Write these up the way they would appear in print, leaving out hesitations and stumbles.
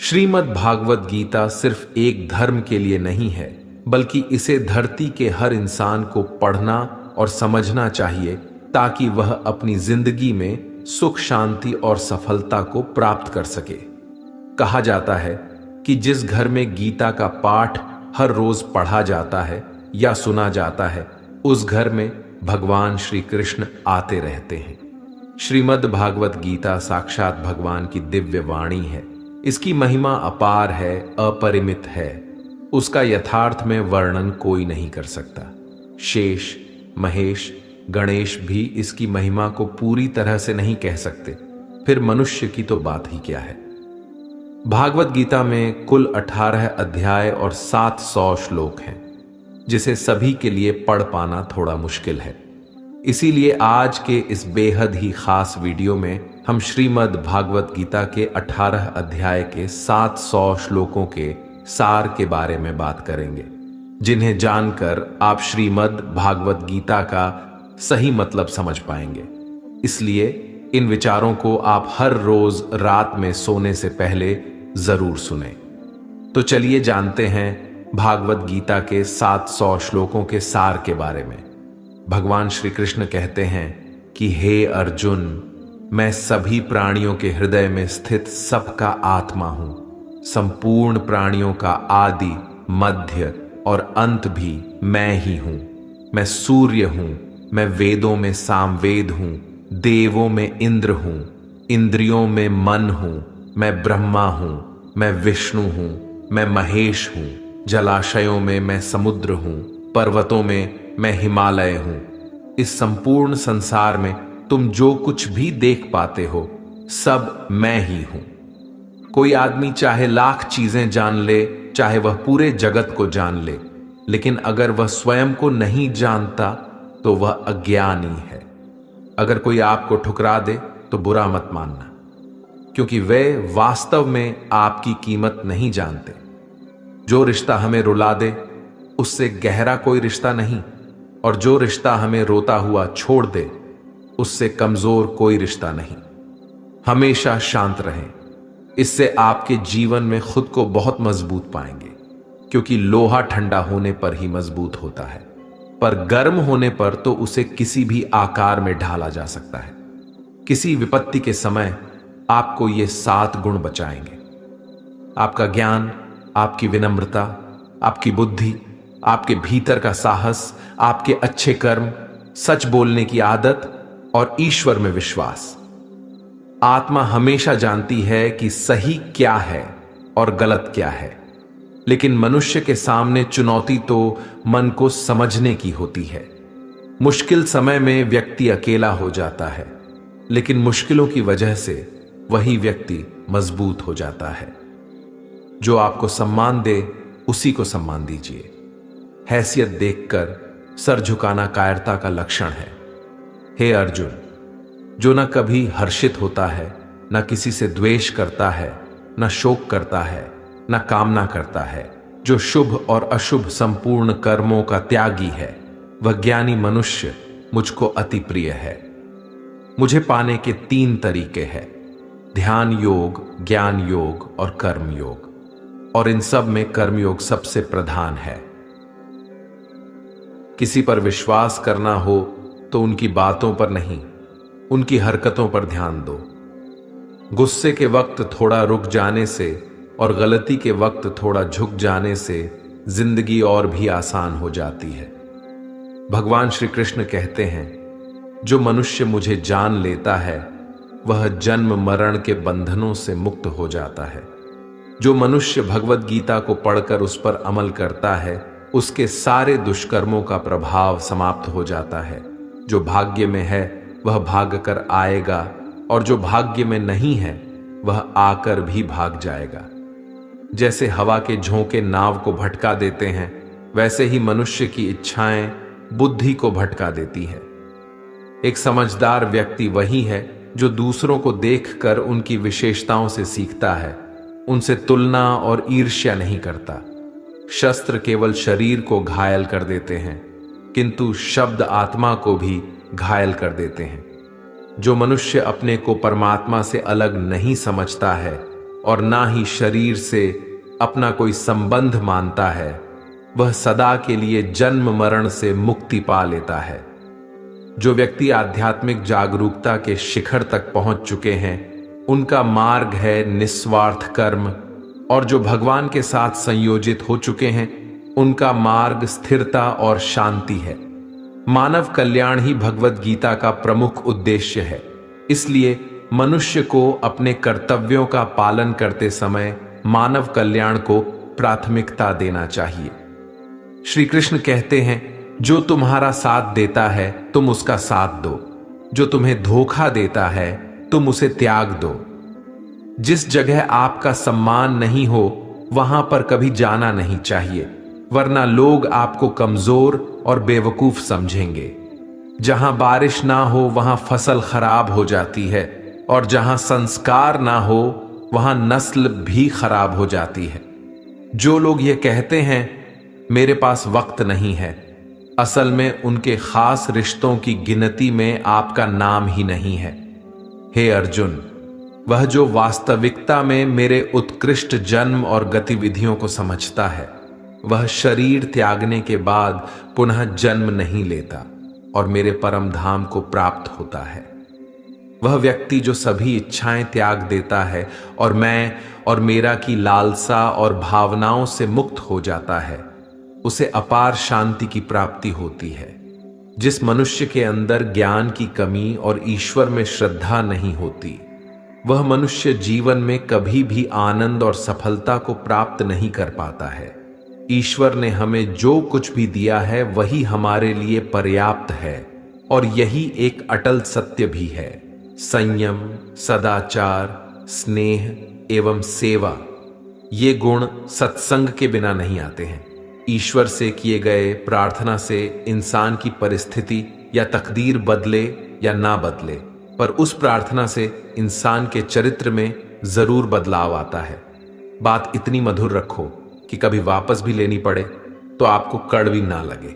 श्रीमद् भागवत गीता सिर्फ एक धर्म के लिए नहीं है, बल्कि इसे धरती के हर इंसान को पढ़ना और समझना चाहिए ताकि वह अपनी जिंदगी में सुख, शांति और सफलता को प्राप्त कर सके। कहा जाता है कि जिस घर में गीता का पाठ हर रोज पढ़ा जाता है या सुना जाता है, उस घर में भगवान श्री कृष्ण आते रहते हैं। श्रीमद् भागवत गीता साक्षात भगवान की दिव्य वाणी है। इसकी महिमा अपार है, अपरिमित है। उसका यथार्थ में वर्णन कोई नहीं कर सकता। शेष, महेश, गणेश भी इसकी महिमा को पूरी तरह से नहीं कह सकते, फिर मनुष्य की तो बात ही क्या है। भागवत गीता में कुल 18 अध्याय और 700 श्लोक हैं, जिसे सभी के लिए पढ़ पाना थोड़ा मुश्किल है। इसीलिए आज के इस बेहद ही खास वीडियो में हम श्रीमद् भागवत गीता के 18 अध्याय के 700 श्लोकों के सार के बारे में बात करेंगे, जिन्हें जानकर आप श्रीमद् भागवत गीता का सही मतलब समझ पाएंगे। इसलिए इन विचारों को आप हर रोज रात में सोने से पहले जरूर सुनें। तो चलिए जानते हैं भागवत गीता के 700 श्लोकों के सार के बारे में। भगवान श्री कृष्ण कहते हैं कि हे अर्जुन, मैं सभी प्राणियों के हृदय में स्थित सबका आत्मा हूं। संपूर्ण प्राणियों का आदि, मध्य और अंत भी मैं ही हूं। मैं सूर्य हूं, मैं वेदों में सामवेद हूं, देवों में इंद्र हूं, इंद्रियों में मन हूं, मैं ब्रह्मा हूं, मैं विष्णु हूं, मैं महेश हूं, जलाशयों में मैं समुद्र हूं, पर्वतों में मैं हिमालय हूं। इस संपूर्ण संसार में तुम जो कुछ भी देख पाते हो, सब मैं ही हूं। कोई आदमी चाहे लाख चीजें जान ले, चाहे वह पूरे जगत को जान ले, लेकिन अगर वह स्वयं को नहीं जानता तो वह अज्ञानी है। अगर कोई आपको ठुकरा दे तो बुरा मत मानना, क्योंकि वे वास्तव में आपकी कीमत नहीं जानते। जो रिश्ता हमें रुला दे, उससे गहरा कोई रिश्ता नहीं, और जो रिश्ता हमें रोता हुआ छोड़ दे, उससे कमजोर कोई रिश्ता नहीं। हमेशा शांत रहें, इससे आपके जीवन में खुद को बहुत मजबूत पाएंगे, क्योंकि लोहा ठंडा होने पर ही मजबूत होता है, पर गर्म होने पर तो उसे किसी भी आकार में ढाला जा सकता है। किसी विपत्ति के समय आपको ये 7 गुण बचाएंगे: आपका ज्ञान, आपकी विनम्रता, आपकी बुद्धि, आपके भीतर का साहस, आपके अच्छे कर्म, सच बोलने की आदत और ईश्वर में विश्वास। आत्मा हमेशा जानती है कि सही क्या है और गलत क्या है, लेकिन मनुष्य के सामने चुनौती तो मन को समझने की होती है। मुश्किल समय में व्यक्ति अकेला हो जाता है, लेकिन मुश्किलों की वजह से वही व्यक्ति मजबूत हो जाता है। जो आपको सम्मान दे, उसी को सम्मान दीजिए। हैसियत देखकर सर झुकाना कायरता का लक्षण है। हे अर्जुन, जो न कभी हर्षित होता है, न किसी से द्वेष करता है, न शोक करता है, न कामना करता है, जो शुभ और अशुभ संपूर्ण कर्मों का त्यागी है, वह ज्ञानी मनुष्य मुझको अति प्रिय है। मुझे पाने के 3 तरीके हैं: ध्यान योग, ज्ञान योग और कर्म योग, और इन सब में कर्मयोग सबसे प्रधान है। किसी पर विश्वास करना हो तो उनकी बातों पर नहीं, उनकी हरकतों पर ध्यान दो। गुस्से के वक्त थोड़ा रुक जाने से और गलती के वक्त थोड़ा झुक जाने से जिंदगी और भी आसान हो जाती है। भगवान श्री कृष्ण कहते हैं, जो मनुष्य मुझे जान लेता है, वह जन्म मरण के बंधनों से मुक्त हो जाता है। जो मनुष्य भगवत गीता को पढ़कर उस पर अमल करता है, उसके सारे दुष्कर्मों का प्रभाव समाप्त हो जाता है। जो भाग्य में है वह भाग कर आएगा, और जो भाग्य में नहीं है वह आकर भी भाग जाएगा। जैसे हवा के झोंके नाव को भटका देते हैं, वैसे ही मनुष्य की इच्छाएं बुद्धि को भटका देती है। एक समझदार व्यक्ति वही है जो दूसरों को देखकर उनकी विशेषताओं से सीखता है, उनसे तुलना और ईर्ष्या नहीं करता। शस्त्र केवल शरीर को घायल कर देते हैं, किंतु शब्द आत्मा को भी घायल कर देते हैं। जो मनुष्य अपने को परमात्मा से अलग नहीं समझता है, और ना ही शरीर से अपना कोई संबंध मानता है, वह सदा के लिए जन्म मरण से मुक्ति पा लेता है। जो व्यक्ति आध्यात्मिक जागरूकता के शिखर तक पहुंच चुके हैं, उनका मार्ग है निस्वार्थ कर्म, और जो भगवान के साथ संयोजित हो चुके हैं, उनका मार्ग स्थिरता और शांति है। मानव कल्याण ही भगवत गीता का प्रमुख उद्देश्य है। इसलिए मनुष्य को अपने कर्तव्यों का पालन करते समय मानव कल्याण को प्राथमिकता देना चाहिए। श्री कृष्ण कहते हैं, जो तुम्हारा साथ देता है तुम उसका साथ दो, जो तुम्हें धोखा देता है तुम उसे त्याग दो। जिस जगह आपका सम्मान नहीं हो वहां पर कभी जाना नहीं चाहिए, वरना लोग आपको कमजोर और बेवकूफ समझेंगे। जहां बारिश ना हो वहां फसल खराब हो जाती है, और जहां संस्कार ना हो वहां नस्ल भी खराब हो जाती है। जो लोग ये कहते हैं मेरे पास वक्त नहीं है, असल में उनके खास रिश्तों की गिनती में आपका नाम ही नहीं है। हे अर्जुन, वह जो वास्तविकता में मेरे उत्कृष्ट जन्म और गतिविधियों को समझता है, वह शरीर त्यागने के बाद पुनः जन्म नहीं लेता और मेरे परम धाम को प्राप्त होता है। वह व्यक्ति जो सभी इच्छाएं त्याग देता है और मैं और मेरा की लालसा और भावनाओं से मुक्त हो जाता है, उसे अपार शांति की प्राप्ति होती है। जिस मनुष्य के अंदर ज्ञान की कमी और ईश्वर में श्रद्धा नहीं होती, वह मनुष्य जीवन में कभी भी आनंद और सफलता को प्राप्त नहीं कर पाता है। ईश्वर ने हमें जो कुछ भी दिया है वही हमारे लिए पर्याप्त है, और यही एक अटल सत्य भी है। संयम, सदाचार, स्नेह एवं सेवा, ये गुण सत्संग के बिना नहीं आते हैं। ईश्वर से किए गए प्रार्थना से इंसान की परिस्थिति या तकदीर बदले या ना बदले, पर उस प्रार्थना से इंसान के चरित्र में जरूर बदलाव आता है। बात इतनी मधुर रखो कि कभी वापस भी लेनी पड़े तो आपको कड़वी ना लगे।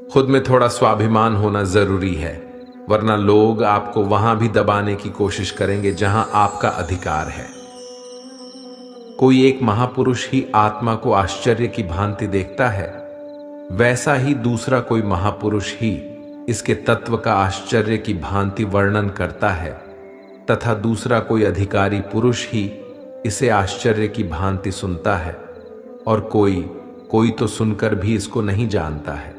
खुद में थोड़ा स्वाभिमान होना जरूरी है, वरना लोग आपको वहां भी दबाने की कोशिश करेंगे जहां आपका अधिकार है। कोई एक महापुरुष ही आत्मा को आश्चर्य की भांति देखता है, वैसा ही दूसरा कोई महापुरुष ही इसके तत्व का आश्चर्य की भांति वर्णन करता है, तथा दूसरा कोई अधिकारी पुरुष ही इसे आश्चर्य की भांति सुनता है, और कोई तो सुनकर भी इसको नहीं जानता है।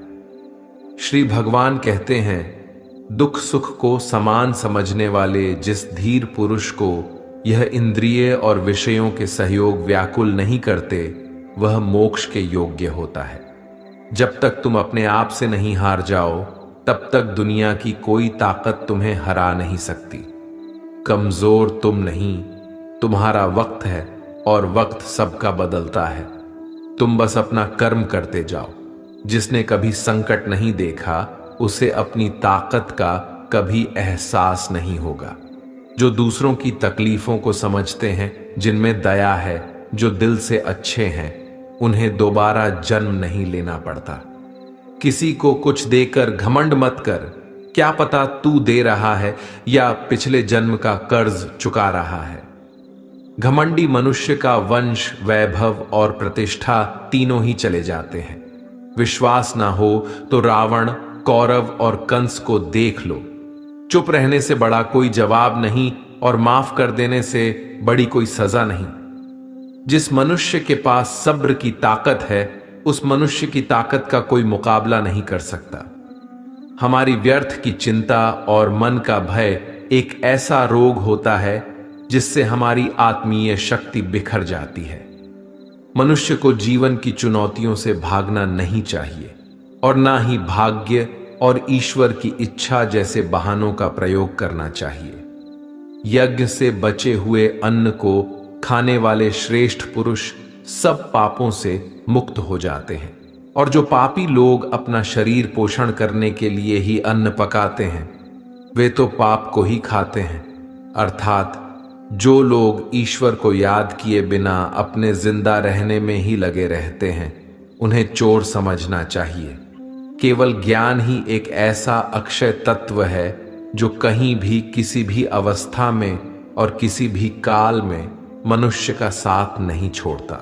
श्री भगवान कहते हैं, दुख सुख को समान समझने वाले जिस धीर पुरुष को यह इंद्रिय और विषयों के सहयोग व्याकुल नहीं करते, वह मोक्ष के योग्य होता है। जब तक तुम अपने आप से नहीं हार जाओ, तब तक दुनिया की कोई ताकत तुम्हें हरा नहीं सकती। कमजोर तुम नहीं, तुम्हारा वक्त है, और वक्त सबका बदलता है। तुम बस अपना कर्म करते जाओ। जिसने कभी संकट नहीं देखा, उसे अपनी ताकत का कभी एहसास नहीं होगा। जो दूसरों की तकलीफों को समझते हैं, जिनमें दया है, जो दिल से अच्छे हैं, उन्हें दोबारा जन्म नहीं लेना पड़ता। किसी को कुछ देकर घमंड मत कर, क्या पता तू दे रहा है या पिछले जन्म का कर्ज चुका रहा है। घमंडी मनुष्य का वंश, वैभव और प्रतिष्ठा तीनों ही चले जाते हैं। विश्वास ना हो तो रावण, कौरव और कंस को देख लो। चुप रहने से बड़ा कोई जवाब नहीं, और माफ कर देने से बड़ी कोई सजा नहीं। जिस मनुष्य के पास सब्र की ताकत है, उस मनुष्य की ताकत का कोई मुकाबला नहीं कर सकता। हमारी व्यर्थ की चिंता और मन का भय एक ऐसा रोग होता है जिससे हमारी आत्मीय शक्ति बिखर जाती है। मनुष्य को जीवन की चुनौतियों से भागना नहीं चाहिए, और ना ही भाग्य और ईश्वर की इच्छा जैसे बहानों का प्रयोग करना चाहिए। यज्ञ से बचे हुए अन्न को खाने वाले श्रेष्ठ पुरुष सब पापों से मुक्त हो जाते हैं, और जो पापी लोग अपना शरीर पोषण करने के लिए ही अन्न पकाते हैं, वे तो पाप को ही खाते हैं। अर्थात जो लोग ईश्वर को याद किए बिना अपने जिंदा रहने में ही लगे रहते हैं, उन्हें चोर समझना चाहिए। केवल ज्ञान ही एक ऐसा अक्षय तत्व है जो कहीं भी, किसी भी अवस्था में और किसी भी काल में मनुष्य का साथ नहीं छोड़ता।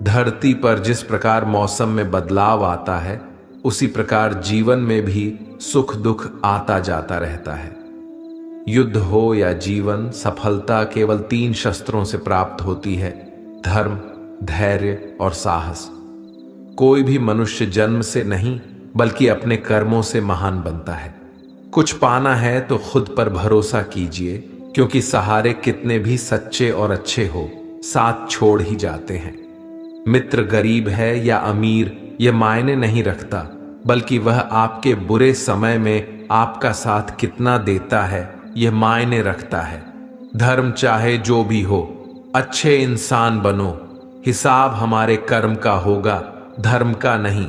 धरती पर जिस प्रकार मौसम में बदलाव आता है, उसी प्रकार जीवन में भी सुख दुख आता जाता रहता है। युद्ध हो या जीवन, सफलता केवल 3 शस्त्रों से प्राप्त होती है: धर्म, धैर्य और साहस। कोई भी मनुष्य जन्म से नहीं बल्कि अपने कर्मों से महान बनता है। कुछ पाना है तो खुद पर भरोसा कीजिए, क्योंकि सहारे कितने भी सच्चे और अच्छे हो, साथ छोड़ ही जाते हैं। मित्र गरीब है या अमीर यह मायने नहीं रखता, बल्कि वह आपके बुरे समय में आपका साथ कितना देता है यह मायने रखता है। धर्म चाहे जो भी हो, अच्छे इंसान बनो। हिसाब हमारे कर्म का होगा, धर्म का नहीं।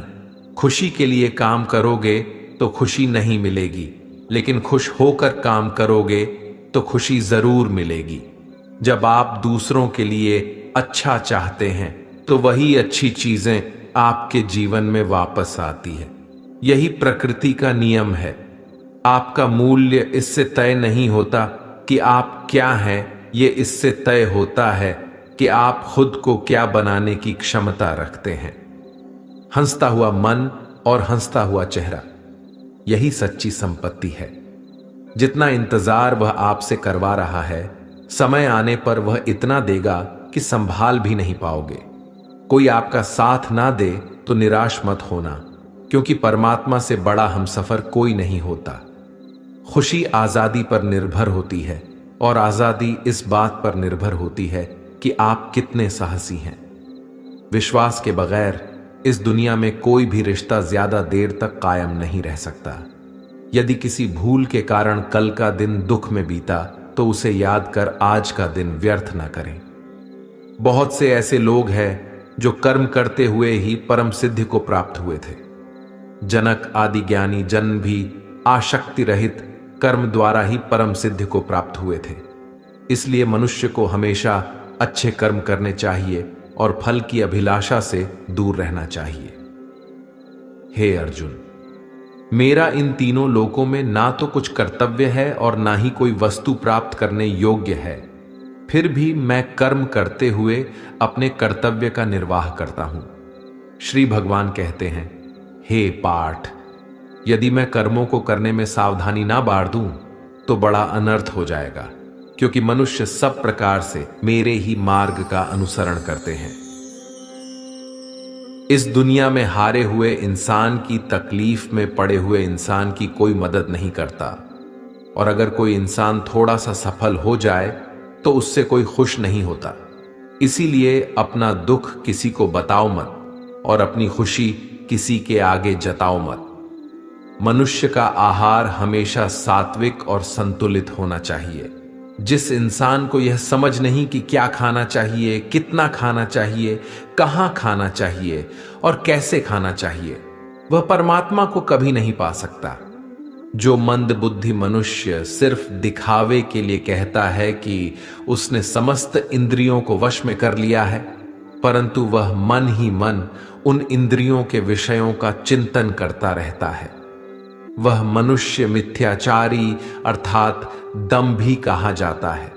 खुशी के लिए काम करोगे तो खुशी नहीं मिलेगी, लेकिन खुश होकर काम करोगे तो खुशी जरूर मिलेगी। जब आप दूसरों के लिए अच्छा चाहते हैं तो वही अच्छी चीजें आपके जीवन में वापस आती है। यही प्रकृति का नियम है। आपका मूल्य इससे तय नहीं होता कि आप क्या हैं, ये इससे तय होता है कि आप खुद को क्या बनाने की क्षमता रखते हैं। हंसता हुआ मन और हंसता हुआ चेहरा, यही सच्ची संपत्ति है। जितना इंतजार वह आपसे करवा रहा है, समय आने पर वह इतना देगा कि संभाल भी नहीं पाओगे। कोई आपका साथ ना दे तो निराश मत होना, क्योंकि परमात्मा से बड़ा हमसफर कोई नहीं होता। खुशी आजादी पर निर्भर होती है, और आजादी इस बात पर निर्भर होती है कि आप कितने साहसी हैं। विश्वास के बगैर इस दुनिया में कोई भी रिश्ता ज्यादा देर तक कायम नहीं रह सकता। यदि किसी भूल के कारण कल का दिन दुख में बीता, तो उसे याद कर आज का दिन व्यर्थ न करें। बहुत से ऐसे लोग हैं जो कर्म करते हुए ही परम सिद्धि को प्राप्त हुए थे। जनक आदि ज्ञानी जन भी आशक्ति रहित कर्म द्वारा ही परम सिद्धि को प्राप्त हुए थे। इसलिए मनुष्य को हमेशा अच्छे कर्म करने चाहिए और फल की अभिलाषा से दूर रहना चाहिए। हे अर्जुन, मेरा इन तीनों लोकों में ना तो कुछ कर्तव्य है और ना ही कोई वस्तु प्राप्त करने योग्य है, फिर भी मैं कर्म करते हुए अपने कर्तव्य का निर्वाह करता हूं। श्री भगवान कहते हैं, हे पाठ, यदि मैं कर्मों को करने में सावधानी ना बाढ़ दूं तो बड़ा अनर्थ हो जाएगा, क्योंकि मनुष्य सब प्रकार से मेरे ही मार्ग का अनुसरण करते हैं। इस दुनिया में हारे हुए इंसान की तकलीफ में पड़े हुए इंसान की कोई मदद नहीं करता, और अगर कोई इंसान थोड़ा सा सफल हो जाए तो उससे कोई खुश नहीं होता। इसीलिए अपना दुख किसी को बताओ मत और अपनी खुशी किसी के आगे जताओ मत। मनुष्य का आहार हमेशा सात्विक और संतुलित होना चाहिए। जिस इंसान को यह समझ नहीं कि क्या खाना चाहिए, कितना खाना चाहिए, कहां खाना चाहिए और कैसे खाना चाहिए, वह परमात्मा को कभी नहीं पा सकता। जो मंद बुद्धि मनुष्य सिर्फ दिखावे के लिए कहता है कि उसने समस्त इंद्रियों को वश में कर लिया है, परंतु वह मन ही मन उन इंद्रियों के विषयों का चिंतन करता रहता है, वह मनुष्य मिथ्याचारी अर्थात दंभी कहा जाता है।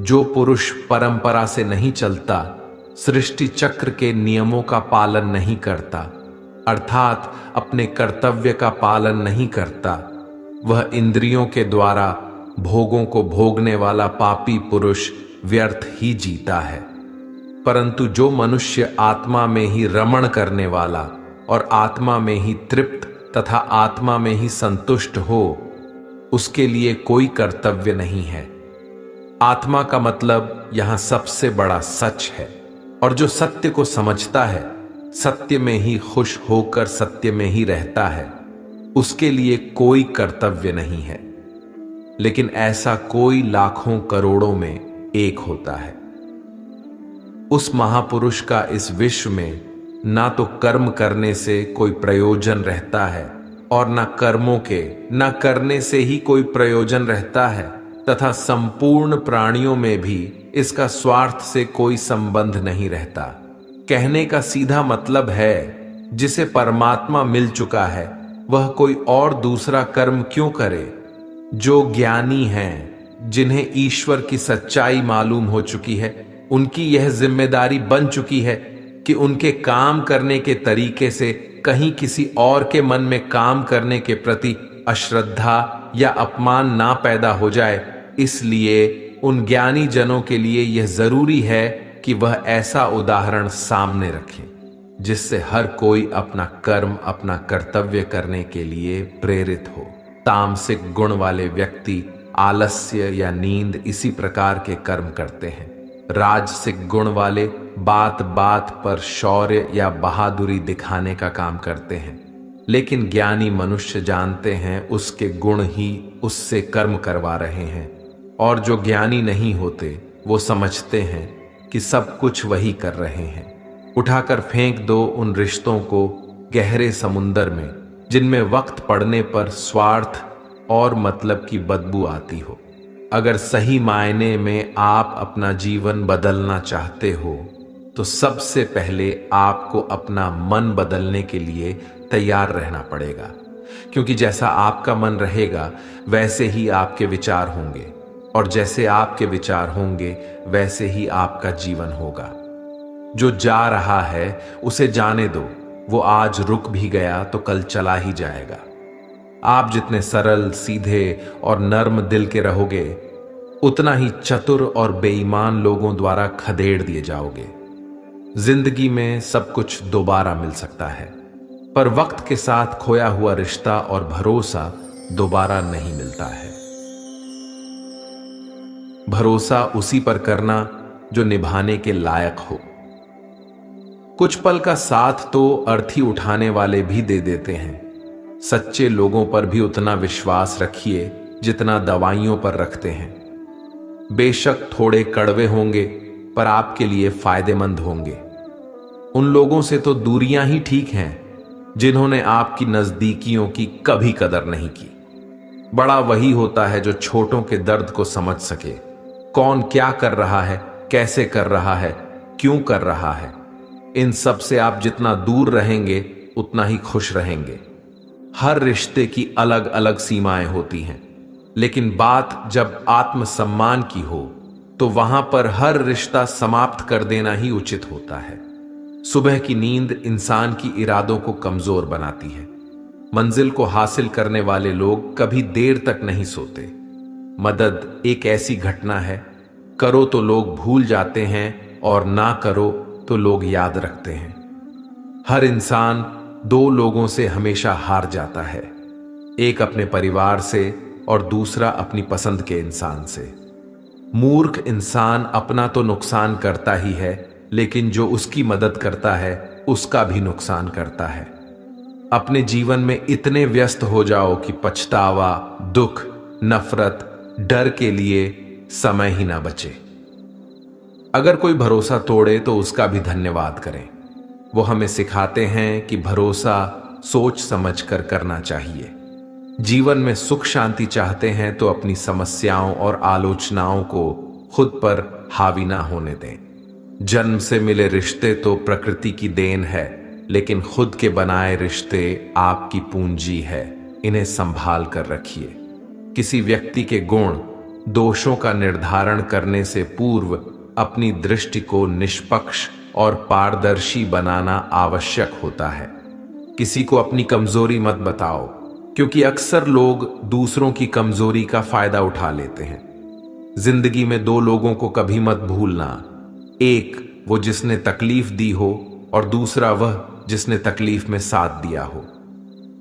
जो पुरुष परंपरा से नहीं चलता, सृष्टि चक्र के नियमों का पालन नहीं करता, अर्थात अपने कर्तव्य का पालन नहीं करता, वह इंद्रियों के द्वारा भोगों को भोगने वाला पापी पुरुष व्यर्थ ही जीता है। परंतु जो मनुष्य आत्मा में ही रमण करने वाला और आत्मा में ही तृप्त तथा आत्मा में ही संतुष्ट हो, उसके लिए कोई कर्तव्य नहीं है। आत्मा का मतलब यहां सबसे बड़ा सच है, और जो सत्य को समझता है, सत्य में ही खुश होकर सत्य में ही रहता है, उसके लिए कोई कर्तव्य नहीं है। लेकिन ऐसा कोई लाखों करोड़ों में एक होता है। उस महापुरुष का इस विश्व में ना तो कर्म करने से कोई प्रयोजन रहता है और ना कर्मों के ना करने से ही कोई प्रयोजन रहता है, तथा संपूर्ण प्राणियों में भी इसका स्वार्थ से कोई संबंध नहीं रहता। कहने का सीधा मतलब है, जिसे परमात्मा मिल चुका है वह कोई और दूसरा कर्म क्यों करे। जो ज्ञानी हैं, जिन्हें ईश्वर की सच्चाई मालूम हो चुकी है, उनकी यह जिम्मेदारी बन चुकी है कि उनके काम करने के तरीके से कहीं किसी और के मन में काम करने के प्रति अश्रद्धा या अपमान ना पैदा हो जाए। इसलिए उन ज्ञानी जनों के लिए यह जरूरी है कि वह ऐसा उदाहरण सामने रखें जिससे हर कोई अपना कर्म, अपना कर्तव्य करने के लिए प्रेरित हो। तामसिक गुण वाले व्यक्ति आलस्य या नींद इसी प्रकार के कर्म करते हैं। राजसिक गुण वाले बात बात पर शौर्य या बहादुरी दिखाने का काम करते हैं, लेकिन ज्ञानी मनुष्य जानते हैं उसके गुण ही उससे कर्म करवा रहे हैं। और जो ज्ञानी नहीं होते वो समझते हैं कि सब कुछ वही कर रहे हैं। उठाकर फेंक दो उन रिश्तों को गहरे समुंदर में जिनमें वक्त पड़ने पर स्वार्थ और मतलब की बदबू आती हो। अगर सही मायने में आप अपना जीवन बदलना चाहते हो तो सबसे पहले आपको अपना मन बदलने के लिए तैयार रहना पड़ेगा, क्योंकि जैसा आपका मन रहेगा वैसे ही आपके विचार होंगे, और जैसे आपके विचार होंगे वैसे ही आपका जीवन होगा। जो जा रहा है उसे जाने दो, वो आज रुक भी गया तो कल चला ही जाएगा। आप जितने सरल, सीधे और नर्म दिल के रहोगे, उतना ही चतुर और बेईमान लोगों द्वारा खदेड़ दिए जाओगे। जिंदगी में सब कुछ दोबारा मिल सकता है, पर वक्त के साथ खोया हुआ रिश्ता और भरोसा दोबारा नहीं मिलता है। भरोसा उसी पर करना जो निभाने के लायक हो। कुछ पल का साथ तो अर्थी उठाने वाले भी दे देते हैं। सच्चे लोगों पर भी उतना विश्वास रखिए जितना दवाइयों पर रखते हैं। बेशक थोड़े कड़वे होंगे पर आपके लिए फायदेमंद होंगे। उन लोगों से तो दूरियां ही ठीक हैं जिन्होंने आपकी नजदीकियों की कभी कदर नहीं की। बड़ा वही होता है जो छोटों के दर्द को समझ सके। कौन क्या कर रहा है, कैसे कर रहा है, क्यों कर रहा है, इन सब से आप जितना दूर रहेंगे उतना ही खुश रहेंगे। हर रिश्ते की अलग अलग सीमाएं होती हैं, लेकिन बात जब आत्मसम्मान की हो तो वहां पर हर रिश्ता समाप्त कर देना ही उचित होता है। सुबह की नींद इंसान की इरादों को कमजोर बनाती है। मंजिल को हासिल करने वाले लोग कभी देर तक नहीं सोते। मदद एक ऐसी घटना है, करो तो लोग भूल जाते हैं और ना करो तो लोग याद रखते हैं। हर इंसान दो लोगों से हमेशा हार जाता है, एक अपने परिवार से और दूसरा अपनी पसंद के इंसान से। मूर्ख इंसान अपना तो नुकसान करता ही है, लेकिन जो उसकी मदद करता है उसका भी नुकसान करता है। अपने जीवन में इतने व्यस्त हो जाओ कि पछतावा, दुख, नफरत, डर के लिए समय ही ना बचे। अगर कोई भरोसा तोड़े तो उसका भी धन्यवाद करें। वो हमें सिखाते हैं कि भरोसा सोच समझ कर करना चाहिए। जीवन में सुख शांति चाहते हैं तो अपनी समस्याओं और आलोचनाओं को खुद पर हावी ना होने दें। जन्म से मिले रिश्ते तो प्रकृति की देन है, लेकिन खुद के बनाए रिश्ते आपकी पूंजी है। इन्हें संभाल कर रखिए। किसी व्यक्ति के गुण, दोषों का निर्धारण करने से पूर्व अपनी दृष्टि को निष्पक्ष और पारदर्शी बनाना आवश्यक होता है। किसी को अपनी कमजोरी मत बताओ, क्योंकि अक्सर लोग दूसरों की कमजोरी का फायदा उठा लेते हैं। जिंदगी में दो लोगों को कभी मत भूलना, एक वो जिसने तकलीफ दी हो और दूसरा वह जिसने तकलीफ में साथ दिया हो।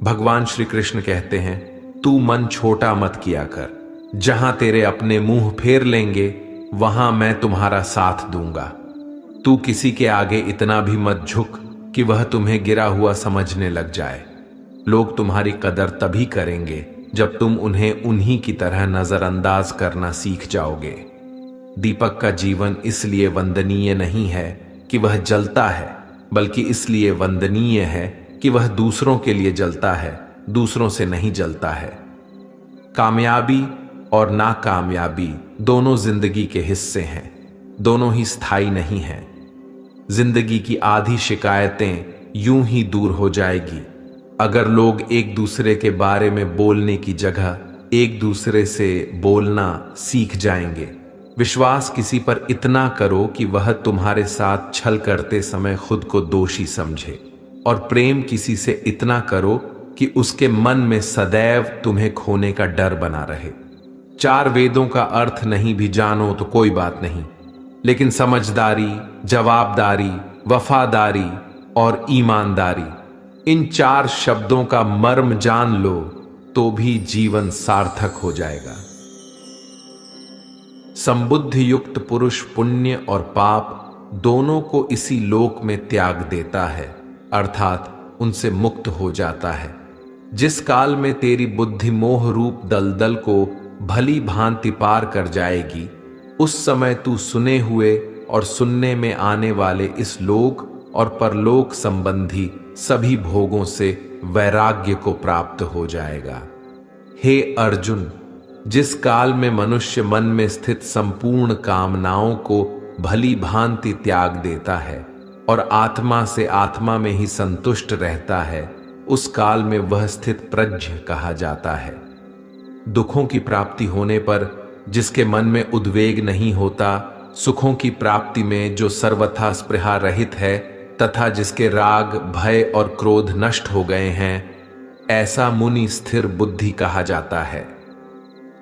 भगवान श्री कृष्ण कहते हैं, तू मन छोटा मत किया कर, जहां तेरे अपने मुंह फेर लेंगे वहां मैं तुम्हारा साथ दूंगा। तू किसी के आगे इतना भी मत झुक कि वह तुम्हें गिरा हुआ समझने लग जाए। लोग तुम्हारी कदर तभी करेंगे जब तुम उन्हें उन्हीं की तरह नजरअंदाज करना सीख जाओगे। दीपक का जीवन इसलिए वंदनीय नहीं है कि वह जलता है, बल्कि इसलिए वंदनीय है कि वह दूसरों के लिए जलता है, दूसरों से नहीं जलता है। कामयाबी और नाकामयाबी दोनों जिंदगी के हिस्से हैं, दोनों ही स्थायी नहीं हैं। जिंदगी की आधी शिकायतें यूं ही दूर हो जाएगी अगर लोग एक दूसरे के बारे में बोलने की जगह एक दूसरे से बोलना सीख जाएंगे। विश्वास किसी पर इतना करो कि वह तुम्हारे साथ छल करते समय खुद को दोषी समझे, और प्रेम किसी से इतना करो कि उसके मन में सदैव तुम्हें खोने का डर बना रहे। 4 वेदों का अर्थ नहीं भी जानो तो कोई बात नहीं, लेकिन समझदारी, जवाबदारी, वफादारी और ईमानदारी, इन 4 शब्दों का मर्म जान लो तो भी जीवन सार्थक हो जाएगा। संबुद्धि युक्त पुरुष पुण्य और पाप दोनों को इसी लोक में त्याग देता है, अर्थात उनसे मुक्त हो जाता है। जिस काल में तेरी बुद्धि मोह रूप दलदल को भली भांति पार कर जाएगी, उस समय तू सुने हुए और सुनने में आने वाले इस लोक और परलोक संबंधी सभी भोगों से वैराग्य को प्राप्त हो जाएगा। हे अर्जुन, जिस काल में मनुष्य मन में स्थित संपूर्ण कामनाओं को भली भांति त्याग देता है और आत्मा से आत्मा में ही संतुष्ट रहता है, उस काल में वह स्थित प्रज्ञ कहा जाता है। दुखों की प्राप्ति होने पर जिसके मन में उद्वेग नहीं होता, सुखों की प्राप्ति में जो सर्वथा स्पृहा रहित है तथा जिसके राग, भय और क्रोध नष्ट हो गए हैं, ऐसा मुनि स्थिर बुद्धि कहा जाता है।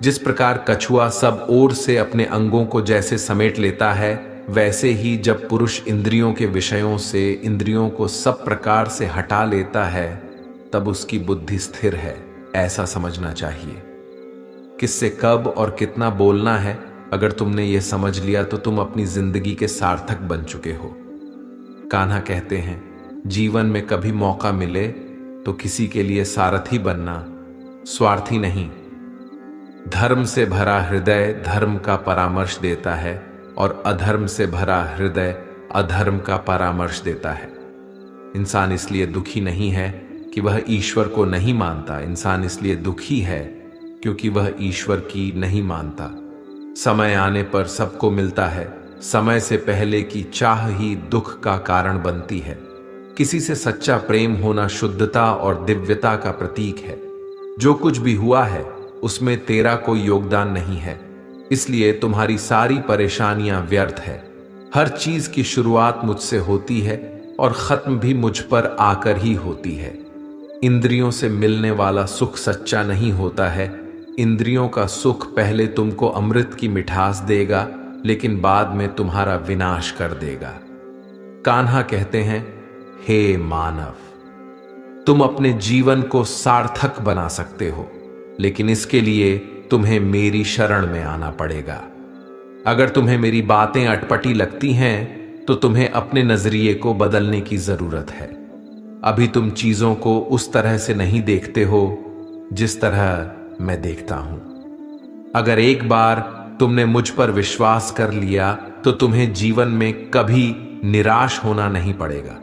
जिस प्रकार कछुआ सब ओर से अपने अंगों को जैसे समेट लेता है, वैसे ही जब पुरुष इंद्रियों के विषयों से इंद्रियों को सब प्रकार से हटा लेता है, तब उसकी बुद्धि स्थिर है, ऐसा समझना चाहिए। किससे कब और कितना बोलना है, अगर तुमने ये समझ लिया तो तुम अपनी जिंदगी के सार्थक बन चुके हो। कान्हा कहते हैं, जीवन में कभी मौका मिले तो किसी के लिए सारथी बनना, स्वार्थी नहीं। धर्म से भरा हृदय धर्म का परामर्श देता है और अधर्म से भरा हृदय अधर्म का परामर्श देता है। इंसान इसलिए दुखी नहीं है कि वह ईश्वर को नहीं मानता, इंसान इसलिए दुखी है क्योंकि वह ईश्वर की नहीं मानता। समय आने पर सबको मिलता है, समय से पहले की चाह ही दुख का कारण बनती है। किसी से सच्चा प्रेम होना शुद्धता और दिव्यता का प्रतीक है। जो कुछ भी हुआ है उसमें तेरा कोई योगदान नहीं है, इसलिए तुम्हारी सारी परेशानियां व्यर्थ है। हर चीज की शुरुआत मुझसे होती है और खत्म भी मुझ पर आकर ही होती है। इंद्रियों से मिलने वाला सुख सच्चा नहीं होता है। इंद्रियों का सुख पहले तुमको अमृत की मिठास देगा, लेकिन बाद में तुम्हारा विनाश कर देगा। कान्हा कहते हैं, हे मानव, तुम अपने जीवन को सार्थक बना सकते हो, लेकिन इसके लिए तुम्हें मेरी शरण में आना पड़ेगा। अगर तुम्हें मेरी बातें अटपटी लगती हैं तो तुम्हें अपने नजरिए को बदलने की जरूरत है। अभी तुम चीजों को उस तरह से नहीं देखते हो जिस तरह मैं देखता हूं। अगर एक बार तुमने मुझ पर विश्वास कर लिया तो तुम्हें जीवन में कभी निराश होना नहीं पड़ेगा।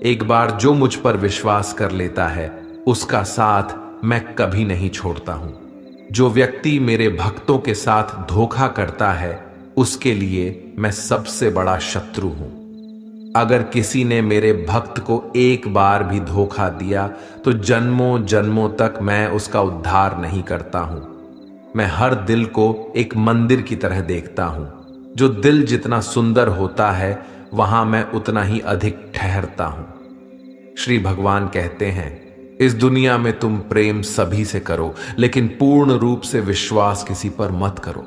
एक बार जो मुझ पर विश्वास कर लेता है उसका साथ मैं कभी नहीं छोड़ता हूं। जो व्यक्ति मेरे भक्तों के साथ धोखा करता है उसके लिए मैं सबसे बड़ा शत्रु हूं। अगर किसी ने मेरे भक्त को एक बार भी धोखा दिया तो जन्मों जन्मों तक मैं उसका उद्धार नहीं करता हूं। मैं हर दिल को एक मंदिर की तरह देखता हूं। जो दिल जितना सुंदर होता है वहां मैं उतना ही अधिक ठहरता हूं। श्री भगवान कहते हैं, इस दुनिया में तुम प्रेम सभी से करो, लेकिन पूर्ण रूप से विश्वास किसी पर मत करो।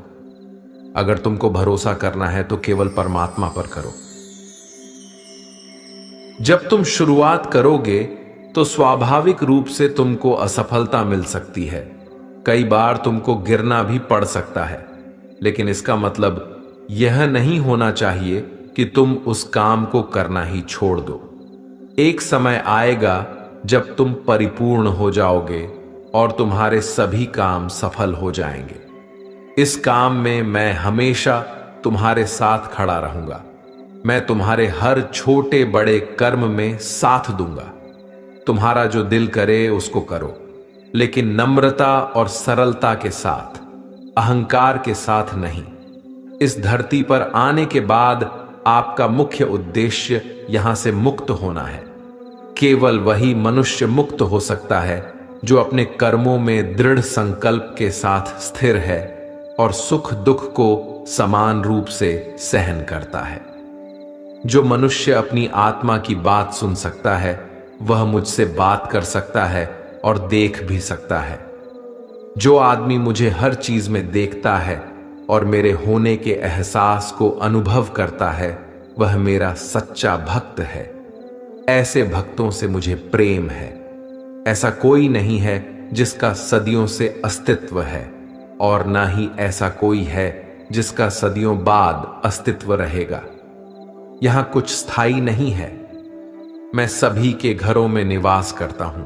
अगर तुमको भरोसा करना है तो केवल परमात्मा पर करो। जब तुम शुरुआत करोगे तो स्वाभाविक रूप से तुमको असफलता मिल सकती है। कई बार तुमको गिरना भी पड़ सकता है, लेकिन इसका मतलब यह नहीं होना चाहिए कि तुम उस काम को करना ही छोड़ दो। एक समय आएगा जब तुम परिपूर्ण हो जाओगे और तुम्हारे सभी काम सफल हो जाएंगे। इस काम में मैं हमेशा तुम्हारे साथ खड़ा रहूंगा। मैं तुम्हारे हर छोटे बड़े कर्म में साथ दूंगा। तुम्हारा जो दिल करे उसको करो, लेकिन नम्रता और सरलता के साथ, अहंकार के साथ नहीं। इस धरती पर आने के बाद आपका मुख्य उद्देश्य यहां से मुक्त होना है। केवल वही मनुष्य मुक्त हो सकता है जो अपने कर्मों में दृढ़ संकल्प के साथ स्थिर है और सुख दुख को समान रूप से सहन करता है। जो मनुष्य अपनी आत्मा की बात सुन सकता है वह मुझसे बात कर सकता है और देख भी सकता है। जो आदमी मुझे हर चीज में देखता है और मेरे होने के एहसास को अनुभव करता है वह मेरा सच्चा भक्त है। ऐसे भक्तों से मुझे प्रेम है। ऐसा कोई नहीं है जिसका सदियों से अस्तित्व है और ना ही ऐसा कोई है जिसका सदियों बाद अस्तित्व रहेगा। यहां कुछ स्थायी नहीं है। मैं सभी के घरों में निवास करता हूं।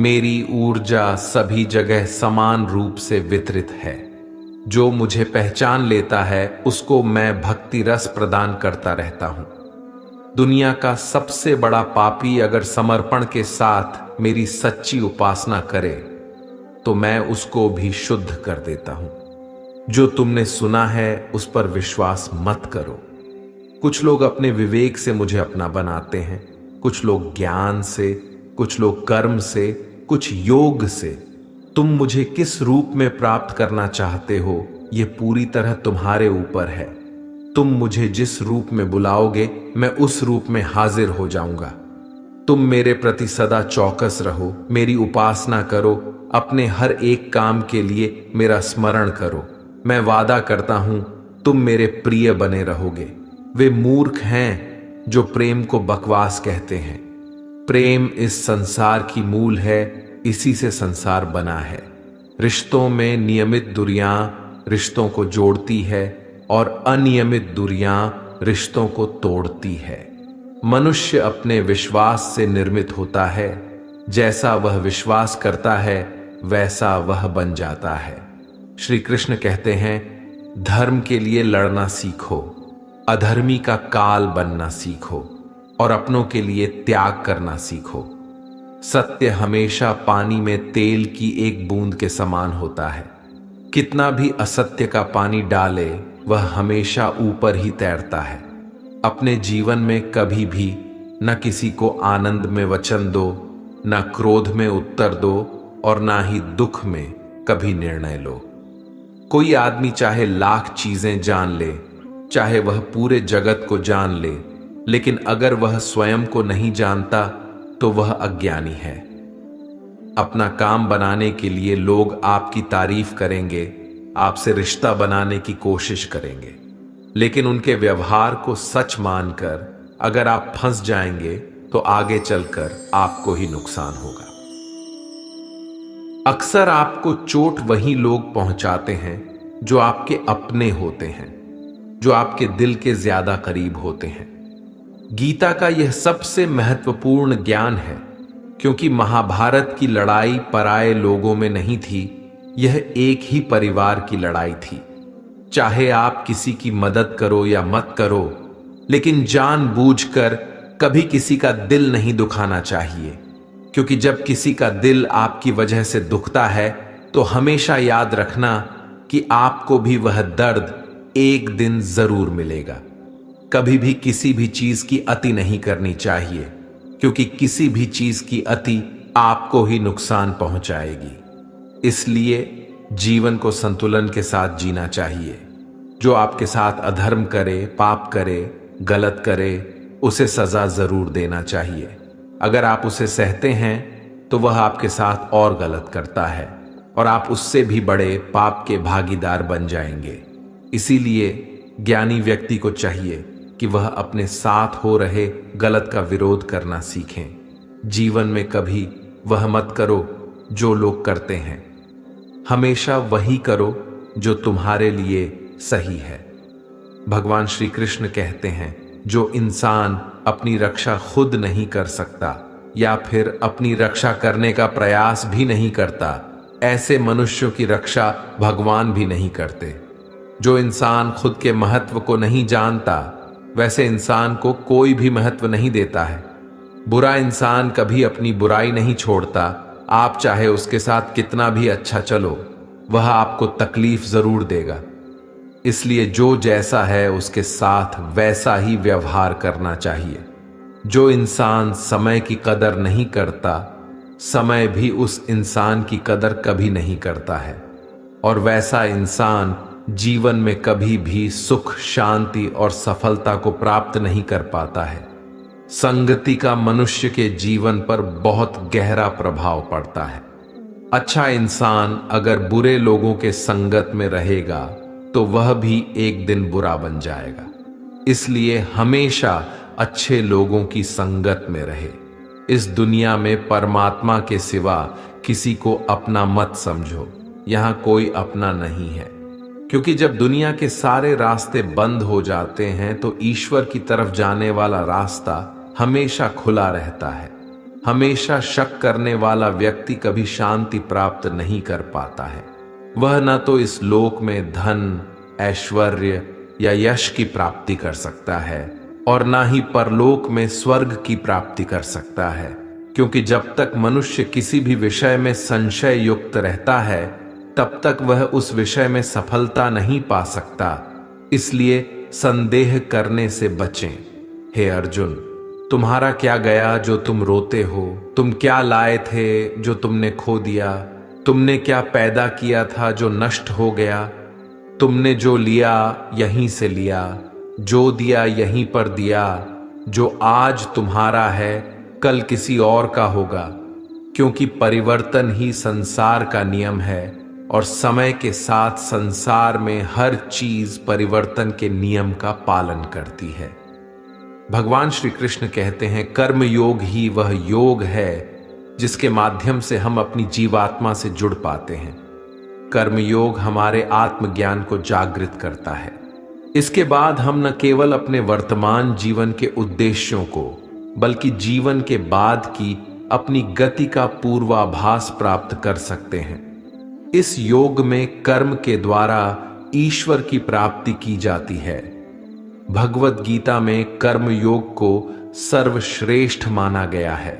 मेरी ऊर्जा सभी जगह समान रूप से वितरित है। जो मुझे पहचान लेता है उसको मैं भक्ति रस प्रदान करता रहता हूं। दुनिया का सबसे बड़ा पापी अगर समर्पण के साथ मेरी सच्ची उपासना करे तो मैं उसको भी शुद्ध कर देता हूं। जो तुमने सुना है उस पर विश्वास मत करो। कुछ लोग अपने विवेक से मुझे अपना बनाते हैं, कुछ लोग ज्ञान से, कुछ लोग कर्म से, कुछ योग से। तुम मुझे किस रूप में प्राप्त करना चाहते हो यह पूरी तरह तुम्हारे ऊपर है। तुम मुझे जिस रूप में बुलाओगे मैं उस रूप में हाजिर हो जाऊंगा। तुम मेरे प्रति सदा चौकस रहो, मेरी उपासना करो, अपने हर एक काम के लिए मेरा स्मरण करो। मैं वादा करता हूं तुम मेरे प्रिय बने रहोगे। वे मूर्ख हैं जो प्रेम को बकवास कहते हैं। प्रेम इस संसार की मूल है, इसी से संसार बना है। रिश्तों में नियमित दूरियां रिश्तों को जोड़ती है और अनियमित दूरियां रिश्तों को तोड़ती है। मनुष्य अपने विश्वास से निर्मित होता है। जैसा वह विश्वास करता है वैसा वह बन जाता है। श्री कृष्ण कहते हैं, धर्म के लिए लड़ना सीखो, अधर्मी का काल बनना सीखो और अपनों के लिए त्याग करना सीखो। सत्य हमेशा पानी में तेल की एक बूंद के समान होता है। कितना भी असत्य का पानी डाले वह हमेशा ऊपर ही तैरता है। अपने जीवन में कभी भी न किसी को आनंद में वचन दो, न क्रोध में उत्तर दो और ना ही दुख में कभी निर्णय लो। कोई आदमी चाहे लाख चीजें जान ले, चाहे वह पूरे जगत को जान ले, लेकिन अगर वह स्वयं को नहीं जानता तो वह अज्ञानी है। अपना काम बनाने के लिए लोग आपकी तारीफ करेंगे, आपसे रिश्ता बनाने की कोशिश करेंगे, लेकिन उनके व्यवहार को सच मानकर अगर आप फंस जाएंगे तो आगे चलकर आपको ही नुकसान होगा। अक्सर आपको चोट वही लोग पहुंचाते हैं जो आपके अपने होते हैं, जो आपके दिल के ज्यादा करीब होते हैं। गीता का यह सबसे महत्वपूर्ण ज्ञान है, क्योंकि महाभारत की लड़ाई पराये लोगों में नहीं थी, यह एक ही परिवार की लड़ाई थी। चाहे आप किसी की मदद करो या मत करो, लेकिन जानबूझकर कभी किसी का दिल नहीं दुखाना चाहिए, क्योंकि जब किसी का दिल आपकी वजह से दुखता है तो हमेशा याद रखना कि आपको भी वह दर्द एक दिन जरूर मिलेगा। कभी भी किसी भी चीज की अति नहीं करनी चाहिए, क्योंकि किसी भी चीज की अति आपको ही नुकसान पहुंचाएगी। इसलिए जीवन को संतुलन के साथ जीना चाहिए। जो आपके साथ अधर्म करे, पाप करे, गलत करे, उसे सजा जरूर देना चाहिए। अगर आप उसे सहते हैं तो वह आपके साथ और गलत करता है और आप उससे भी बड़े पाप के भागीदार बन जाएंगे। इसीलिए ज्ञानी व्यक्ति को चाहिए कि वह अपने साथ हो रहे गलत का विरोध करना सीखें। जीवन में कभी वह मत करो जो लोग करते हैं, हमेशा वही करो जो तुम्हारे लिए सही है। भगवान श्री कृष्ण कहते हैं, जो इंसान अपनी रक्षा खुद नहीं कर सकता या फिर अपनी रक्षा करने का प्रयास भी नहीं करता, ऐसे मनुष्यों की रक्षा भगवान भी नहीं करते। जो इंसान खुद के महत्व को नहीं जानता, वैसे इंसान को कोई भी महत्व नहीं देता है। बुरा इंसान कभी अपनी बुराई नहीं छोड़ता। आप चाहे उसके साथ कितना भी अच्छा चलो, वह आपको तकलीफ जरूर देगा। इसलिए जो जैसा है उसके साथ वैसा ही व्यवहार करना चाहिए। जो इंसान समय की कदर नहीं करता समय भी उस इंसान की कदर कभी नहीं करता है और वैसा इंसान जीवन में कभी भी सुख, शांति और सफलता को प्राप्त नहीं कर पाता है। संगति का मनुष्य के जीवन पर बहुत गहरा प्रभाव पड़ता है। अच्छा इंसान अगर बुरे लोगों के संगत में रहेगा तो वह भी एक दिन बुरा बन जाएगा। इसलिए हमेशा अच्छे लोगों की संगत में रहे। इस दुनिया में परमात्मा के सिवा किसी को अपना मत समझो। यहां कोई अपना नहीं है, क्योंकि जब दुनिया के सारे रास्ते बंद हो जाते हैं तो ईश्वर की तरफ जाने वाला रास्ता हमेशा खुला रहता है। हमेशा शक करने वाला व्यक्ति कभी शांति प्राप्त नहीं कर पाता है। वह न तो इस लोक में धन, ऐश्वर्य या यश की प्राप्ति कर सकता है और ना ही परलोक में स्वर्ग की प्राप्ति कर सकता है, क्योंकि जब तक मनुष्य किसी भी विषय में संशय युक्त रहता है तब तक वह उस विषय में सफलता नहीं पा सकता। इसलिए संदेह करने से बचें। हे अर्जुन, तुम्हारा क्या गया जो तुम रोते हो? तुम क्या लाए थे जो तुमने खो दिया? तुमने क्या पैदा किया था जो नष्ट हो गया? तुमने जो लिया यहीं से लिया, जो दिया यहीं पर दिया। जो आज तुम्हारा है कल किसी और का होगा, क्योंकि परिवर्तन ही संसार का नियम है और समय के साथ संसार में हर चीज परिवर्तन के नियम का पालन करती है। भगवान श्री कृष्ण कहते हैं, कर्म योग ही वह योग है जिसके माध्यम से हम अपनी जीवात्मा से जुड़ पाते हैं। कर्म योग हमारे आत्मज्ञान को जागृत करता है। इसके बाद हम न केवल अपने वर्तमान जीवन के उद्देश्यों को, बल्कि जीवन के बाद की अपनी गति का पूर्वाभास प्राप्त कर सकते हैं। इस योग में कर्म के द्वारा ईश्वर की प्राप्ति की जाती है। भगवत गीता में कर्म योग को सर्वश्रेष्ठ माना गया है।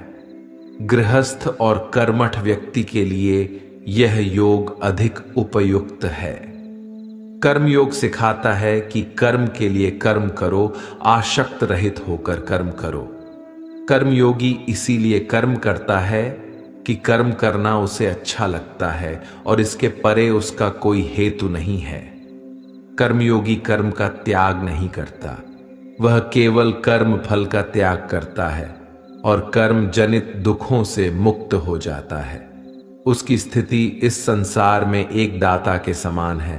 गृहस्थ और कर्मठ व्यक्ति के लिए यह योग अधिक उपयुक्त है। कर्म योग सिखाता है कि कर्म के लिए कर्म करो, आसक्त रहित होकर कर्म करो। कर्मयोगी इसीलिए कर्म करता है कि कर्म करना उसे अच्छा लगता है और इसके परे उसका कोई हेतु नहीं है। कर्मयोगी कर्म का त्याग नहीं करता, वह केवल कर्म फल का त्याग करता है और कर्म जनित दुखों से मुक्त हो जाता है। उसकी स्थिति इस संसार में एक दाता के समान है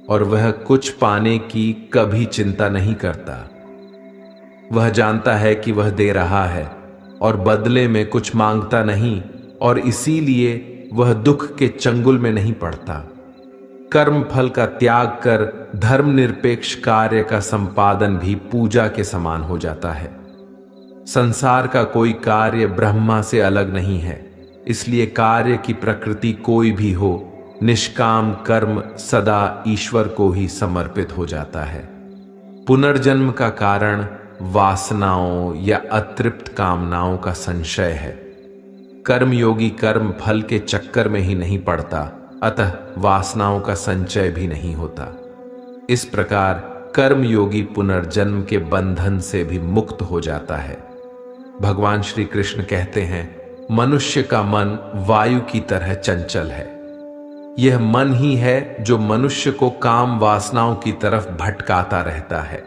और वह कुछ पाने की कभी चिंता नहीं करता। वह जानता है कि वह दे रहा है और बदले में कुछ मांगता नहीं, और इसीलिए वह दुख के चंगुल में नहीं पड़ता। कर्म फल का त्याग कर धर्मनिरपेक्ष कार्य का संपादन भी पूजा के समान हो जाता है। संसार का कोई कार्य ब्रह्मा से अलग नहीं है, इसलिए कार्य की प्रकृति कोई भी हो, निष्काम कर्म सदा ईश्वर को ही समर्पित हो जाता है। पुनर्जन्म का कारण वासनाओं या अतृप्त कामनाओं का संशय है। कर्मयोगी कर्म फल के चक्कर में ही नहीं पड़ता, अतः वासनाओं का संचय भी नहीं होता। इस प्रकार कर्मयोगी पुनर्जन्म के बंधन से भी मुक्त हो जाता है। भगवान श्री कृष्ण कहते हैं, मनुष्य का मन वायु की तरह चंचल है। यह मन ही है जो मनुष्य को काम वासनाओं की तरफ भटकाता रहता है।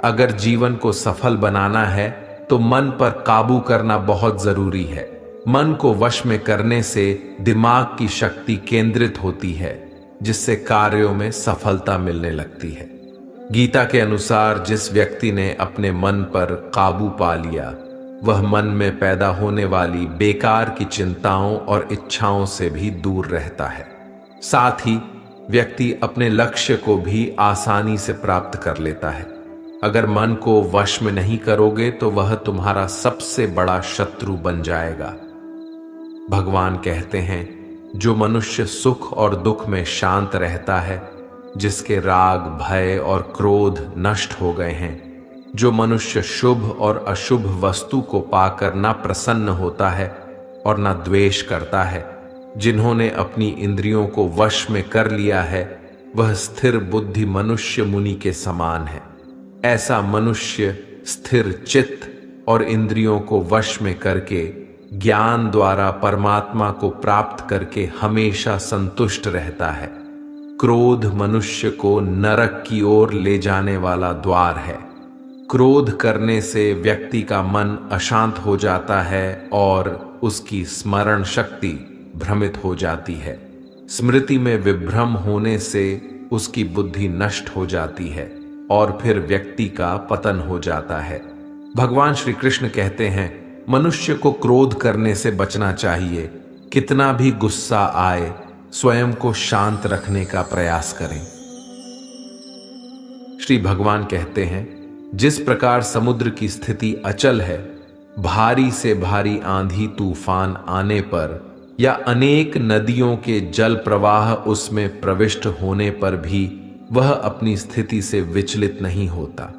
अगर जीवन को सफल बनाना है तो मन पर काबू करना बहुत जरूरी है। मन को वश में करने से दिमाग की शक्ति केंद्रित होती है, जिससे कार्यों में सफलता मिलने लगती है। गीता के अनुसार जिस व्यक्ति ने अपने मन पर काबू पा लिया, वह मन में पैदा होने वाली बेकार की चिंताओं और इच्छाओं से भी दूर रहता है। साथ ही व्यक्ति अपने लक्ष्य को भी आसानी से प्राप्त कर लेता है। अगर मन को वश में नहीं करोगे तो वह तुम्हारा सबसे बड़ा शत्रु बन जाएगा। भगवान कहते हैं, जो मनुष्य सुख और दुख में शांत रहता है, जिसके राग, भय और क्रोध नष्ट हो गए हैं, जो मनुष्य शुभ और अशुभ वस्तु को पाकर ना प्रसन्न होता है और ना द्वेष करता है, जिन्होंने अपनी इंद्रियों को वश में कर लिया है, वह स्थिर बुद्धि मनुष्य मुनि के समान है। ऐसा मनुष्य स्थिर चित्त और इंद्रियों को वश में करके ज्ञान द्वारा परमात्मा को प्राप्त करके हमेशा संतुष्ट रहता है। क्रोध मनुष्य को नरक की ओर ले जाने वाला द्वार है। क्रोध करने से व्यक्ति का मन अशांत हो जाता है और उसकी स्मरण शक्ति भ्रमित हो जाती है। स्मृति में विभ्रम होने से उसकी बुद्धि नष्ट हो जाती है और फिर व्यक्ति का पतन हो जाता है। भगवान श्री कृष्ण कहते हैं, मनुष्य को क्रोध करने से बचना चाहिए। कितना भी गुस्सा आए, स्वयं को शांत रखने का प्रयास करें। श्री भगवान कहते हैं, जिस प्रकार समुद्र की स्थिति अचल है, भारी से भारी आंधी तूफान आने पर या अनेक नदियों के जल प्रवाह उसमें प्रविष्ट होने पर भी वह अपनी स्थिति से विचलित नहीं होता,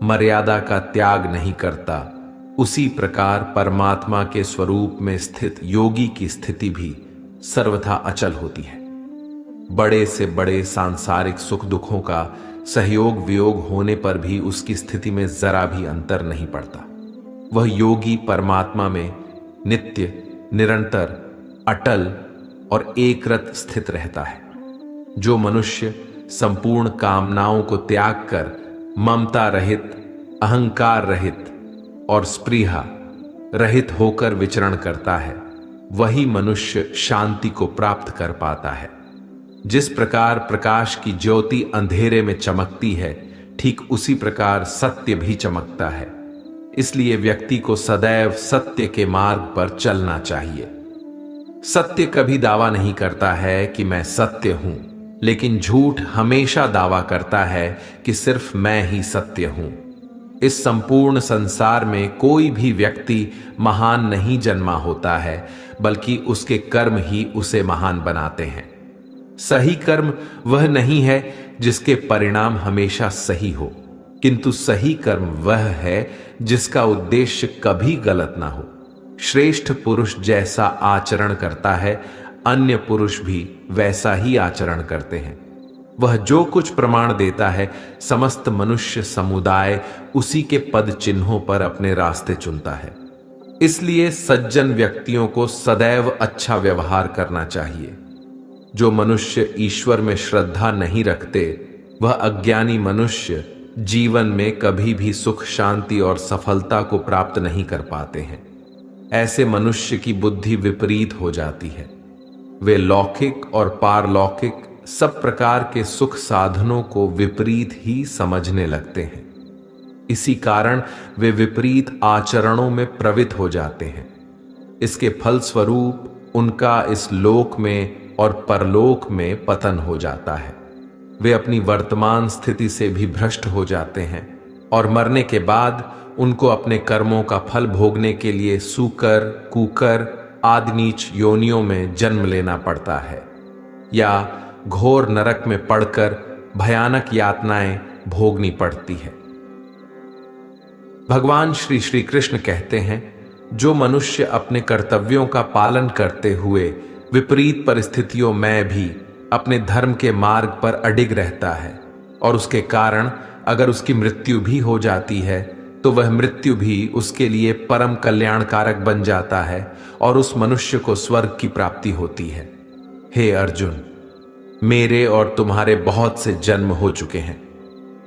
मर्यादा का त्याग नहीं करता, उसी प्रकार परमात्मा के स्वरूप में स्थित योगी की स्थिति भी सर्वथा अचल होती है। बड़े से बड़े सांसारिक सुख दुखों का सहयोग वियोग होने पर भी उसकी स्थिति में जरा भी अंतर नहीं पड़ता। वह योगी परमात्मा में नित्य, निरंतर, अटल और एकरत स्थित रहता है। जो मनुष्य संपूर्ण कामनाओं को त्याग कर ममता रहित, अहंकार रहित और स्पृहा रहित होकर विचरण करता है, वही मनुष्य शांति को प्राप्त कर पाता है। जिस प्रकार प्रकाश की ज्योति अंधेरे में चमकती है, ठीक उसी प्रकार सत्य भी चमकता है। इसलिए व्यक्ति को सदैव सत्य के मार्ग पर चलना चाहिए। सत्य कभी दावा नहीं करता है कि मैं सत्य हूं, लेकिन झूठ हमेशा दावा करता है कि सिर्फ मैं ही सत्य हूं। इस संपूर्ण संसार में कोई भी व्यक्ति महान नहीं जन्मा होता है, बल्कि उसके कर्म ही उसे महान बनाते हैं। सही कर्म वह नहीं है जिसके परिणाम हमेशा सही हो, किंतु सही कर्म वह है जिसका उद्देश्य कभी गलत ना हो। श्रेष्ठ पुरुष जैसा आचरण करता है, अन्य पुरुष भी वैसा ही आचरण करते हैं। वह जो कुछ प्रमाण देता है, समस्त मनुष्य समुदाय उसी के पद चिन्हों पर अपने रास्ते चुनता है। इसलिए सज्जन व्यक्तियों को सदैव अच्छा व्यवहार करना चाहिए। जो मनुष्य ईश्वर में श्रद्धा नहीं रखते, वह अज्ञानी मनुष्य जीवन में कभी भी सुख, शांति और सफलता को प्राप्त नहीं कर पाते हैं। ऐसे मनुष्य की बुद्धि विपरीत हो जाती है। वे लौकिक और पारलौकिक सब प्रकार के सुख साधनों को विपरीत ही समझने लगते हैं। इसी कारण वे विपरीत आचरणों में प्रवृत्त हो जाते हैं। इसके फलस्वरूप उनका इस लोक में और परलोक में पतन हो जाता है। वे अपनी वर्तमान स्थिति से भी भ्रष्ट हो जाते हैं और मरने के बाद उनको अपने कर्मों का फल भोगने के लिए सूकर, कुकर आदि नीच योनियों में जन्म लेना पड़ता है या घोर नरक में पड़कर भयानक यातनाएं भोगनी पड़ती है। भगवान श्री श्री कृष्ण कहते हैं, जो मनुष्य अपने कर्तव्यों का पालन करते हुए विपरीत परिस्थितियों में भी अपने धर्म के मार्ग पर अडिग रहता है और उसके कारण अगर उसकी मृत्यु भी हो जाती है, तो वह मृत्यु भी उसके लिए परम कल्याणकारक बन जाता है और उस मनुष्य को स्वर्ग की प्राप्ति होती है। हे अर्जुन, मेरे और तुम्हारे बहुत से जन्म हो चुके हैं।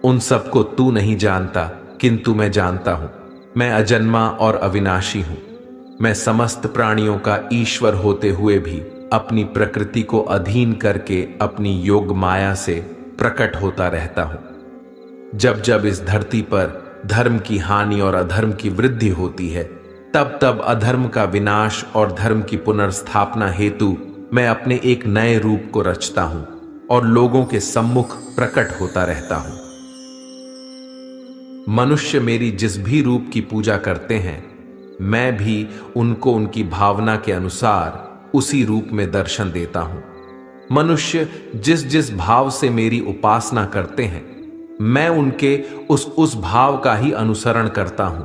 उन सबको तू नहीं जानता, किंतु मैं जानता हूं। मैं अजन्मा और अविनाशी हूं। मैं समस्त प्राणियों का ईश्वर होते हुए भी अपनी प्रकृति को अधीन करके अपनी योग माया से प्रकट होता रहता हूं। जब जब इस धरती पर धर्म की हानि और अधर्म की वृद्धि होती है, तब तब अधर्म का विनाश और धर्म की पुनर्स्थापना हेतु मैं अपने एक नए रूप को रचता हूं और लोगों के सम्मुख प्रकट होता रहता हूं। मनुष्य मेरी जिस भी रूप की पूजा करते हैं, मैं भी उनको उनकी भावना के अनुसार उसी रूप में दर्शन देता हूं। मनुष्य जिस जिस भाव से मेरी उपासना करते हैं, मैं उनके उस भाव का ही अनुसरण करता हूं।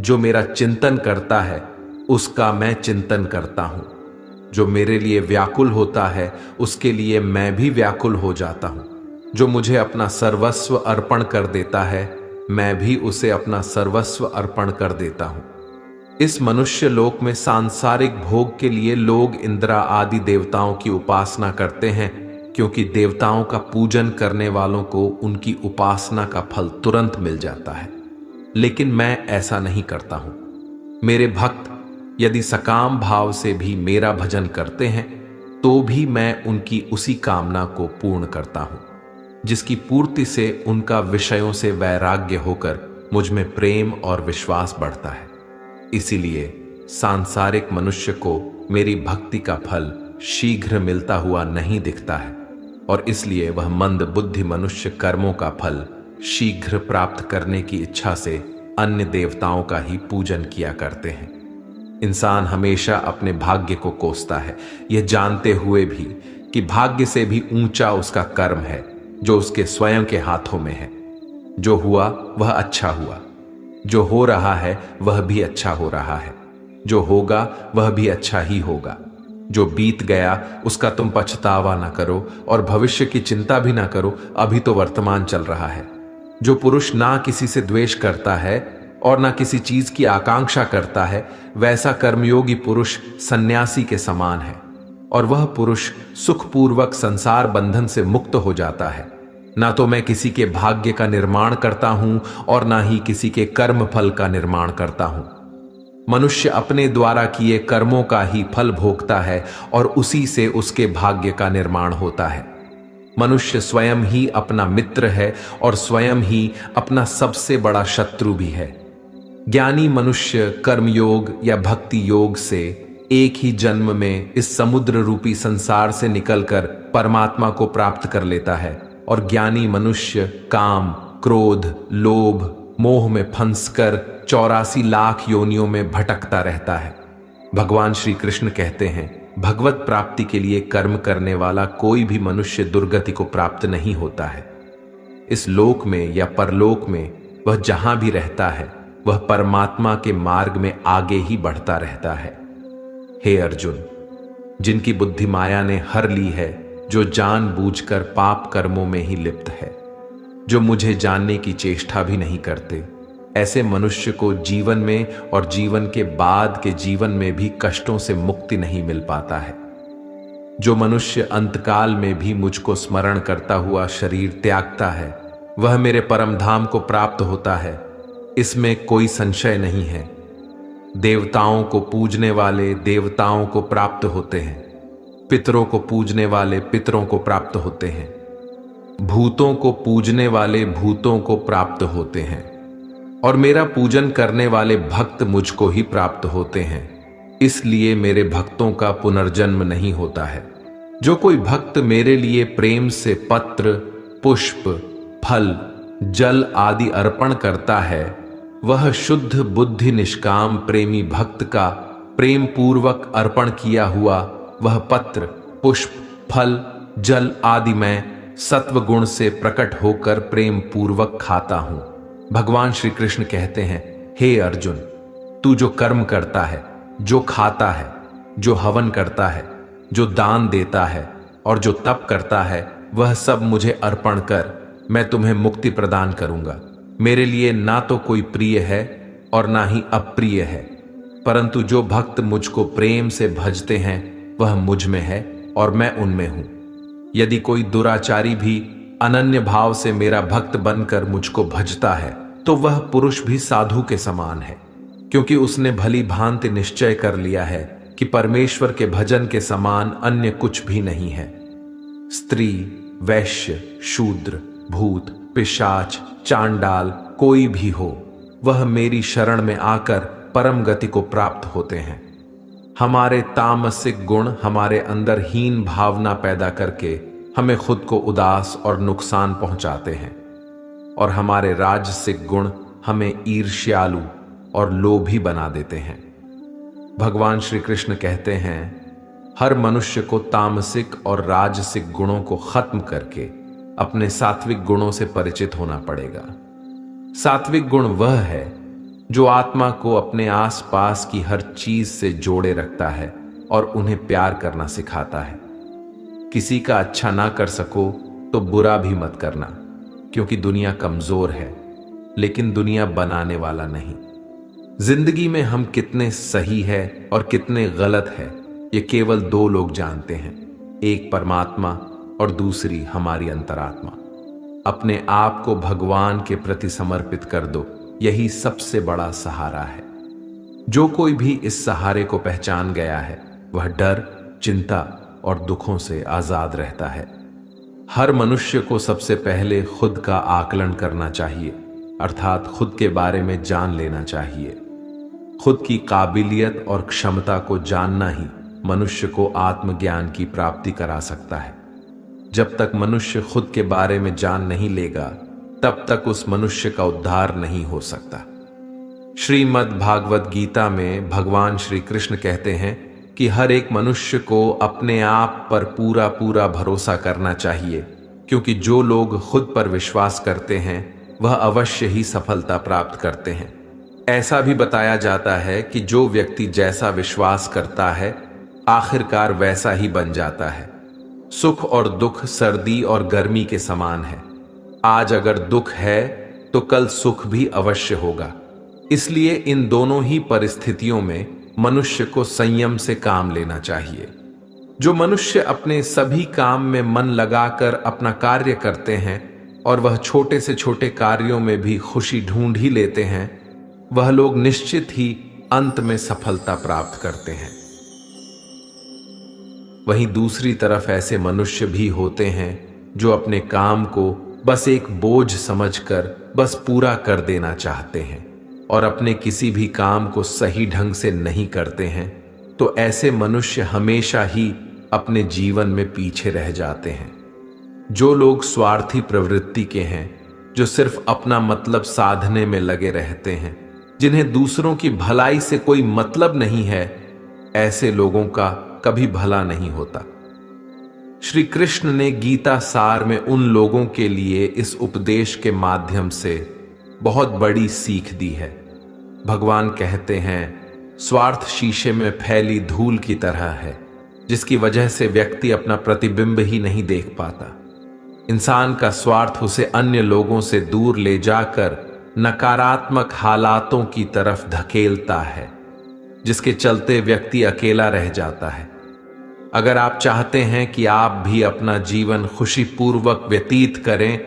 जो मेरा चिंतन करता है, उसका मैं चिंतन करता हूं। जो मेरे लिए व्याकुल होता है, उसके लिए मैं भी व्याकुल हो जाता हूं। जो मुझे अपना सर्वस्व अर्पण कर देता है, मैं भी उसे अपना सर्वस्व अर्पण कर देता हूं। इस मनुष्य लोक में सांसारिक भोग के लिए लोग इंद्रा आदि देवताओं की उपासना करते हैं, क्योंकि देवताओं का पूजन करने वालों को उनकी उपासना का फल तुरंत मिल जाता है। लेकिन मैं ऐसा नहीं करता हूं। मेरे भक्त यदि सकाम भाव से भी मेरा भजन करते हैं तो भी मैं उनकी उसी कामना को पूर्ण करता हूं, जिसकी पूर्ति से उनका विषयों से वैराग्य होकर मुझ में प्रेम और विश्वास बढ़ता है। इसीलिए सांसारिक मनुष्य को मेरी भक्ति का फल शीघ्र मिलता हुआ नहीं दिखता है, और इसलिए वह मंद बुद्धि मनुष्य कर्मों का फल शीघ्र प्राप्त करने की इच्छा से अन्य देवताओं का ही पूजन किया करते हैं। इंसान हमेशा अपने भाग्य को कोसता है, यह जानते हुए भी कि भाग्य से भी ऊंचा उसका कर्म है जो उसके स्वयं के हाथों में है। जो हुआ वह अच्छा हुआ, जो हो रहा है वह भी अच्छा हो रहा है, जो होगा वह भी अच्छा ही होगा। जो बीत गया उसका तुम पछतावा ना करो और भविष्य की चिंता भी ना करो, अभी तो वर्तमान चल रहा है। जो पुरुष ना किसी से द्वेष करता है और ना किसी चीज की आकांक्षा करता है, वैसा कर्मयोगी पुरुष सन्यासी के समान है, और वह पुरुष सुखपूर्वक संसार बंधन से मुक्त हो जाता है। ना तो मैं किसी के भाग्य का निर्माण करता हूं और ना ही किसी के कर्म फल का निर्माण करता हूं। मनुष्य अपने द्वारा किए कर्मों का ही फल भोगता है और उसी से उसके भाग्य का निर्माण होता है। मनुष्य स्वयं ही अपना मित्र है और स्वयं ही अपना सबसे बड़ा शत्रु भी है। ज्ञानी मनुष्य कर्मयोग या भक्ति योग से एक ही जन्म में इस समुद्र रूपी संसार से निकलकर परमात्मा को प्राप्त कर लेता है, और ज्ञानी मनुष्य काम, क्रोध, लोभ, मोह में फंसकर 84 लाख योनियों में भटकता रहता है। भगवान श्री कृष्ण कहते हैं, भगवत प्राप्ति के लिए कर्म करने वाला कोई भी मनुष्य दुर्गति को प्राप्त नहीं होता है। इस लोक में या परलोक में वह जहां भी रहता है वह परमात्मा के मार्ग में आगे ही बढ़ता रहता है। हे अर्जुन, जिनकी बुद्धि माया ने हर ली है, जो जानबूझकर पाप कर्मों में ही लिप्त है, जो मुझे जानने की चेष्टा भी नहीं करते, ऐसे मनुष्य को जीवन में और जीवन के बाद के जीवन में भी कष्टों से मुक्ति नहीं मिल पाता है। जो मनुष्य अंतकाल में भी मुझको स्मरण करता हुआ शरीर त्यागता है, वह मेरे परम धाम को प्राप्त होता है, इसमें कोई संशय नहीं है। देवताओं को पूजने वाले देवताओं को प्राप्त होते हैं, पितरों को पूजने वाले पितरों को प्राप्त होते हैं, भूतों को पूजने वाले भूतों को प्राप्त होते हैं, और मेरा पूजन करने वाले भक्त मुझको ही प्राप्त होते हैं। इसलिए मेरे भक्तों का पुनर्जन्म नहीं होता है। जो कोई भक्त मेरे लिए प्रेम से पत्र, पुष्प, फल, जल आदि अर्पण करता है, वह शुद्ध बुद्धि निष्काम प्रेमी भक्त का प्रेम पूर्वक अर्पण किया हुआ वह पत्र, पुष्प, फल, जल आदि मैं सत्व गुण से प्रकट होकर प्रेम पूर्वक खाता हूं। भगवान श्री कृष्ण कहते हैं, हे अर्जुन, तू जो कर्म करता है, जो खाता है, जो हवन करता है, जो दान देता है और जो तप करता है, वह सब मुझे अर्पण कर, मैं तुम्हें मुक्ति प्रदान करूंगा। मेरे लिए ना तो कोई प्रिय है और ना ही अप्रिय है, परंतु जो भक्त मुझको प्रेम से भजते हैं वह मुझ में है और मैं उनमें हूं। यदि कोई दुराचारी भी अनन्य भाव से मेरा भक्त बनकर मुझको भजता है तो वह पुरुष भी साधु के समान है, क्योंकि उसने भली भांति निश्चय कर लिया है कि परमेश्वर के भजन के समान अन्य कुछ भी नहीं है। स्त्री, वैश्य, शूद्र, भूत, पिशाच, चांडाल कोई भी हो, वह मेरी शरण में आकर परम गति को प्राप्त होते हैं। हमारे तामसिक गुण हमारे अंदर हीन भावना पैदा करके हमें खुद को उदास और नुकसान पहुंचाते हैं, और हमारे राजसिक गुण हमें ईर्ष्यालु और लोभी बना देते हैं। भगवान श्री कृष्ण कहते हैं, हर मनुष्य को तामसिक और राजसिक गुणों को खत्म करके अपने सात्विक गुणों से परिचित होना पड़ेगा। सात्विक गुण वह है जो आत्मा को अपने आसपास की हर चीज से जोड़े रखता है और उन्हें प्यार करना सिखाता है। किसी का अच्छा ना कर सको तो बुरा भी मत करना, क्योंकि दुनिया कमजोर है, लेकिन दुनिया बनाने वाला नहीं। जिंदगी में हम कितने सही है और कितने गलत है, ये केवल दो लोग जानते हैं, एक परमात्मा और दूसरी हमारी अंतरात्मा। अपने आप को भगवान के प्रति समर्पित कर दो, यही सबसे बड़ा सहारा है। जो कोई भी इस सहारे को पहचान गया है वह डर, चिंता और दुखों से आजाद रहता है। हर मनुष्य को सबसे पहले खुद का आकलन करना चाहिए, अर्थात खुद के बारे में जान लेना चाहिए। खुद की काबिलियत और क्षमता को जानना ही मनुष्य को आत्मज्ञान की प्राप्ति करा सकता है। जब तक मनुष्य खुद के बारे में जान नहीं लेगा, तब तक उस मनुष्य का उद्धार नहीं हो सकता। श्रीमद् भागवत गीता में भगवान श्री कृष्ण कहते हैं कि हर एक मनुष्य को अपने आप पर पूरा पूरा भरोसा करना चाहिए, क्योंकि जो लोग खुद पर विश्वास करते हैं वह अवश्य ही सफलता प्राप्त करते हैं। ऐसा भी बताया जाता है कि जो व्यक्ति जैसा विश्वास करता है आखिरकार वैसा ही बन जाता है। सुख और दुख सर्दी और गर्मी के समान है। आज अगर दुख है तो कल सुख भी अवश्य होगा। इसलिए इन दोनों ही परिस्थितियों में मनुष्य को संयम से काम लेना चाहिए। जो मनुष्य अपने सभी काम में मन लगाकर अपना कार्य करते हैं और वह छोटे से छोटे कार्यों में भी खुशी ढूंढ ही लेते हैं, वह लोग निश्चित ही अंत में सफलता प्राप्त करते हैं। वहीं दूसरी तरफ ऐसे मनुष्य भी होते हैं जो अपने काम को बस एक बोझ समझकर बस पूरा कर देना चाहते हैं और अपने किसी भी काम को सही ढंग से नहीं करते हैं। तो ऐसे मनुष्य हमेशा ही अपने जीवन में पीछे रह जाते हैं। जो लोग स्वार्थी प्रवृत्ति के हैं, जो सिर्फ अपना मतलब साधने में लगे रहते हैं, जिन्हें दूसरों की भलाई से कोई मतलब नहीं है, ऐसे लोगों का कभी भला नहीं होता। श्री कृष्ण ने गीता सार में उन लोगों के लिए इस उपदेश के माध्यम से बहुत बड़ी सीख दी है। भगवान कहते हैं, स्वार्थ शीशे में फैली धूल की तरह है, जिसकी वजह से व्यक्ति अपना प्रतिबिंब ही नहीं देख पाता। इंसान का स्वार्थ उसे अन्य लोगों से दूर ले जाकर नकारात्मक हालातों की तरफ धकेलता है, जिसके चलते व्यक्ति अकेला रह जाता है। अगर आप चाहते हैं कि आप भी अपना जीवन खुशीपूर्वक व्यतीत करें,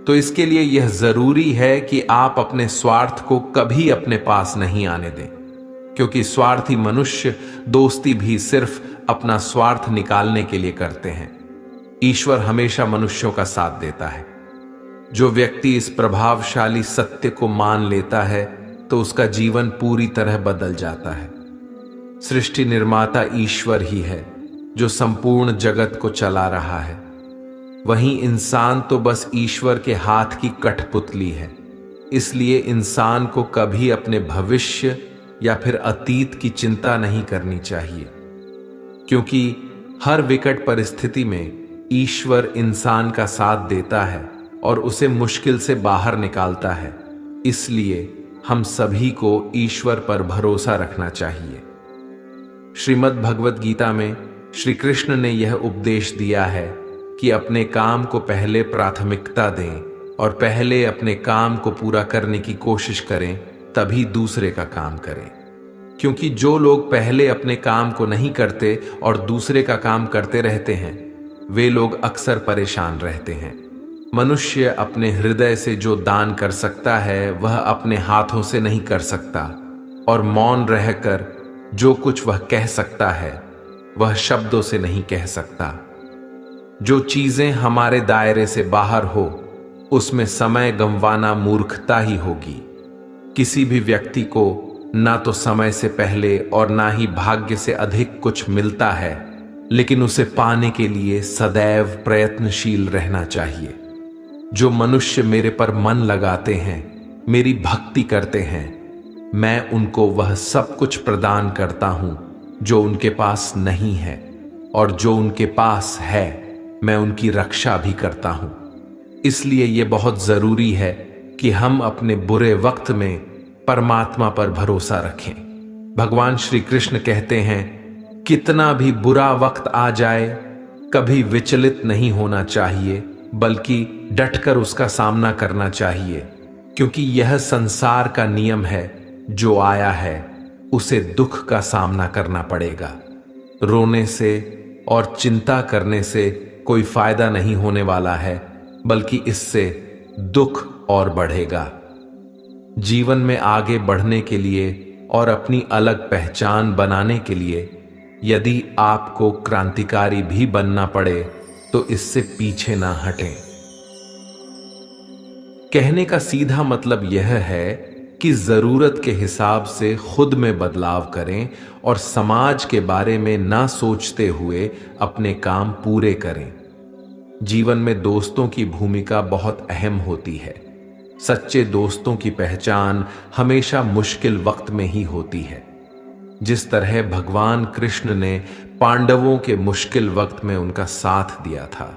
तो इसके लिए यह जरूरी है कि आप अपने स्वार्थ को कभी अपने पास नहीं आने दें, क्योंकि स्वार्थी मनुष्य दोस्ती भी सिर्फ अपना स्वार्थ निकालने के लिए करते हैं। ईश्वर हमेशा मनुष्यों का साथ देता है। जो व्यक्ति इस प्रभावशाली सत्य को मान लेता है तो उसका जीवन पूरी तरह बदल जाता है। सृष्टि निर्माता ईश्वर ही है जो संपूर्ण जगत को चला रहा है। वहीं इंसान तो बस ईश्वर के हाथ की कठपुतली है। इसलिए इंसान को कभी अपने भविष्य या फिर अतीत की चिंता नहीं करनी चाहिए, क्योंकि हर विकट परिस्थिति में ईश्वर इंसान का साथ देता है और उसे मुश्किल से बाहर निकालता है। इसलिए हम सभी को ईश्वर पर भरोसा रखना चाहिए। श्रीमद् भगवत गीता में श्री कृष्ण ने यह उपदेश दिया है कि अपने काम को पहले प्राथमिकता दें और पहले अपने काम को पूरा करने की कोशिश करें, तभी दूसरे का काम करें। क्योंकि जो लोग पहले अपने काम को नहीं करते और दूसरे का काम करते रहते हैं, वे लोग अक्सर परेशान रहते हैं। मनुष्य अपने हृदय से जो दान कर सकता है वह अपने हाथों से नहीं कर सकता, और मौन रहकर जो कुछ वह कह सकता है वह शब्दों से नहीं कह सकता। जो चीजें हमारे दायरे से बाहर हो उसमें समय गंवाना मूर्खता ही होगी। किसी भी व्यक्ति को ना तो समय से पहले और ना ही भाग्य से अधिक कुछ मिलता है, लेकिन उसे पाने के लिए सदैव प्रयत्नशील रहना चाहिए। जो मनुष्य मेरे पर मन लगाते हैं, मेरी भक्ति करते हैं, मैं उनको वह सब कुछ प्रदान करता हूं जो उनके पास नहीं है, और जो उनके पास है मैं उनकी रक्षा भी करता हूं। इसलिए यह बहुत जरूरी है कि हम अपने बुरे वक्त में परमात्मा पर भरोसा रखें। भगवान श्री कृष्ण कहते हैं, कितना भी बुरा वक्त आ जाए कभी विचलित नहीं होना चाहिए, बल्कि डटकर उसका सामना करना चाहिए, क्योंकि यह संसार का नियम है जो आया है उसे दुख का सामना करना पड़ेगा। रोने से और चिंता करने से कोई फायदा नहीं होने वाला है, बल्कि इससे दुख और बढ़ेगा। जीवन में आगे बढ़ने के लिए और अपनी अलग पहचान बनाने के लिए यदि आपको क्रांतिकारी भी बनना पड़े तो इससे पीछे ना हटें। कहने का सीधा मतलब यह है कि जरूरत के हिसाब से खुद में बदलाव करें और समाज के बारे में ना सोचते हुए अपने काम पूरे करें। जीवन में दोस्तों की भूमिका बहुत अहम होती है। सच्चे दोस्तों की पहचान हमेशा मुश्किल वक्त में ही होती है। जिस तरह भगवान कृष्ण ने पांडवों के मुश्किल वक्त में उनका साथ दिया था,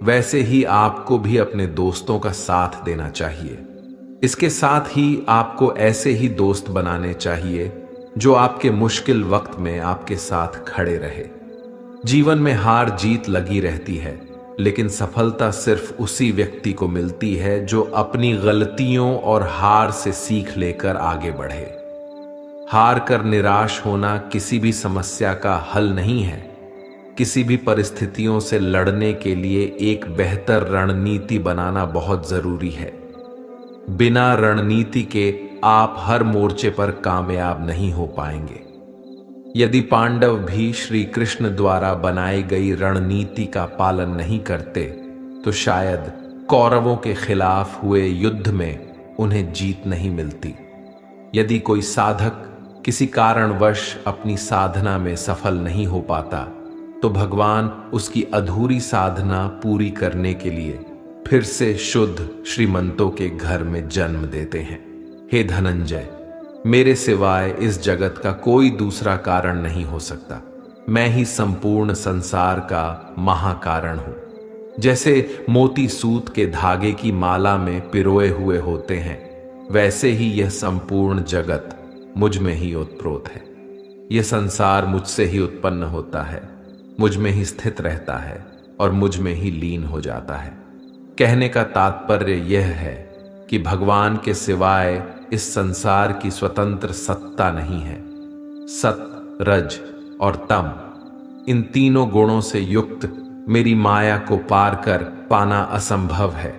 वैसे ही आपको भी अपने दोस्तों का साथ देना चाहिए। इसके साथ ही आपको ऐसे ही दोस्त बनाने चाहिए जो आपके मुश्किल वक्त में आपके साथ खड़े रहे। जीवन में हार जीत लगी रहती है, लेकिन सफलता सिर्फ उसी व्यक्ति को मिलती है जो अपनी गलतियों और हार से सीख लेकर आगे बढ़े। हार कर निराश होना किसी भी समस्या का हल नहीं है। किसी भी परिस्थितियों से लड़ने के लिए एक बेहतर रणनीति बनाना बहुत जरूरी है। बिना रणनीति के आप हर मोर्चे पर कामयाब नहीं हो पाएंगे। यदि पांडव भी श्री कृष्ण द्वारा बनाई गई रणनीति का पालन नहीं करते तो शायद कौरवों के खिलाफ हुए युद्ध में उन्हें जीत नहीं मिलती। यदि कोई साधक किसी कारणवश अपनी साधना में सफल नहीं हो पाता तो भगवान उसकी अधूरी साधना पूरी करने के लिए फिर से शुद्ध श्रीमंतों के घर में जन्म देते हैं। हे धनंजय, मेरे सिवाय इस जगत का कोई दूसरा कारण नहीं हो सकता। मैं ही संपूर्ण संसार का महाकारण हूं। जैसे मोती सूत के धागे की माला में पिरोए हुए होते हैं, वैसे ही यह संपूर्ण जगत मुझ में ही ओतप्रोत है। यह संसार मुझसे ही उत्पन्न होता है, मुझ में ही स्थित रहता है और मुझ में ही लीन हो जाता है। कहने का तात्पर्य यह है कि भगवान के सिवाय इस संसार की स्वतंत्र सत्ता नहीं है। सत, रज और तम, इन तीनों गुणों से युक्त मेरी माया को पार कर पाना असंभव है।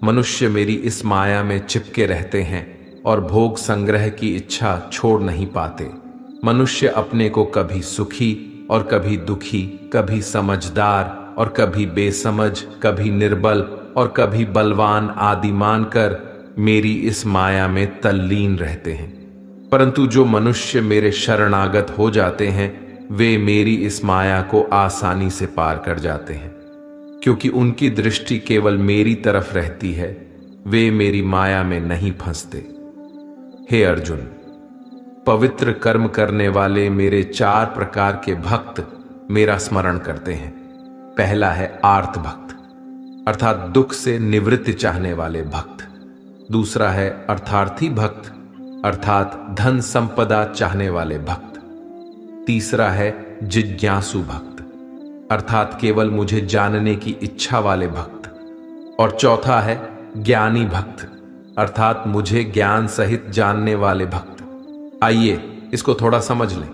मनुष्य मेरी इस माया में चिपके रहते हैं और भोग संग्रह की इच्छा छोड़ नहीं पाते। मनुष्य अपने को कभी सुखी और कभी दुखी, कभी समझदार और कभी बेसमझ, कभी निर्बल और कभी बलवान आदि मानकर मेरी इस माया में तल्लीन रहते हैं। परंतु जो मनुष्य मेरे शरणागत हो जाते हैं वे मेरी इस माया को आसानी से पार कर जाते हैं, क्योंकि उनकी दृष्टि केवल मेरी तरफ रहती है। वे मेरी माया में नहीं फंसते। हे अर्जुन, पवित्र कर्म करने वाले मेरे 4 प्रकार के भक्त मेरा स्मरण करते हैं। पहला है आर्त भक्त, अर्थात दुख से निवृत्ति चाहने वाले भक्त। दूसरा है अर्थार्थी भक्त, अर्थात धन संपदा चाहने वाले भक्त। तीसरा है जिज्ञासु भक्त, अर्थात केवल मुझे जानने की इच्छा वाले भक्त। और चौथा है ज्ञानी भक्त, अर्थात मुझे ज्ञान सहित जानने वाले भक्त। आइए इसको थोड़ा समझ लें।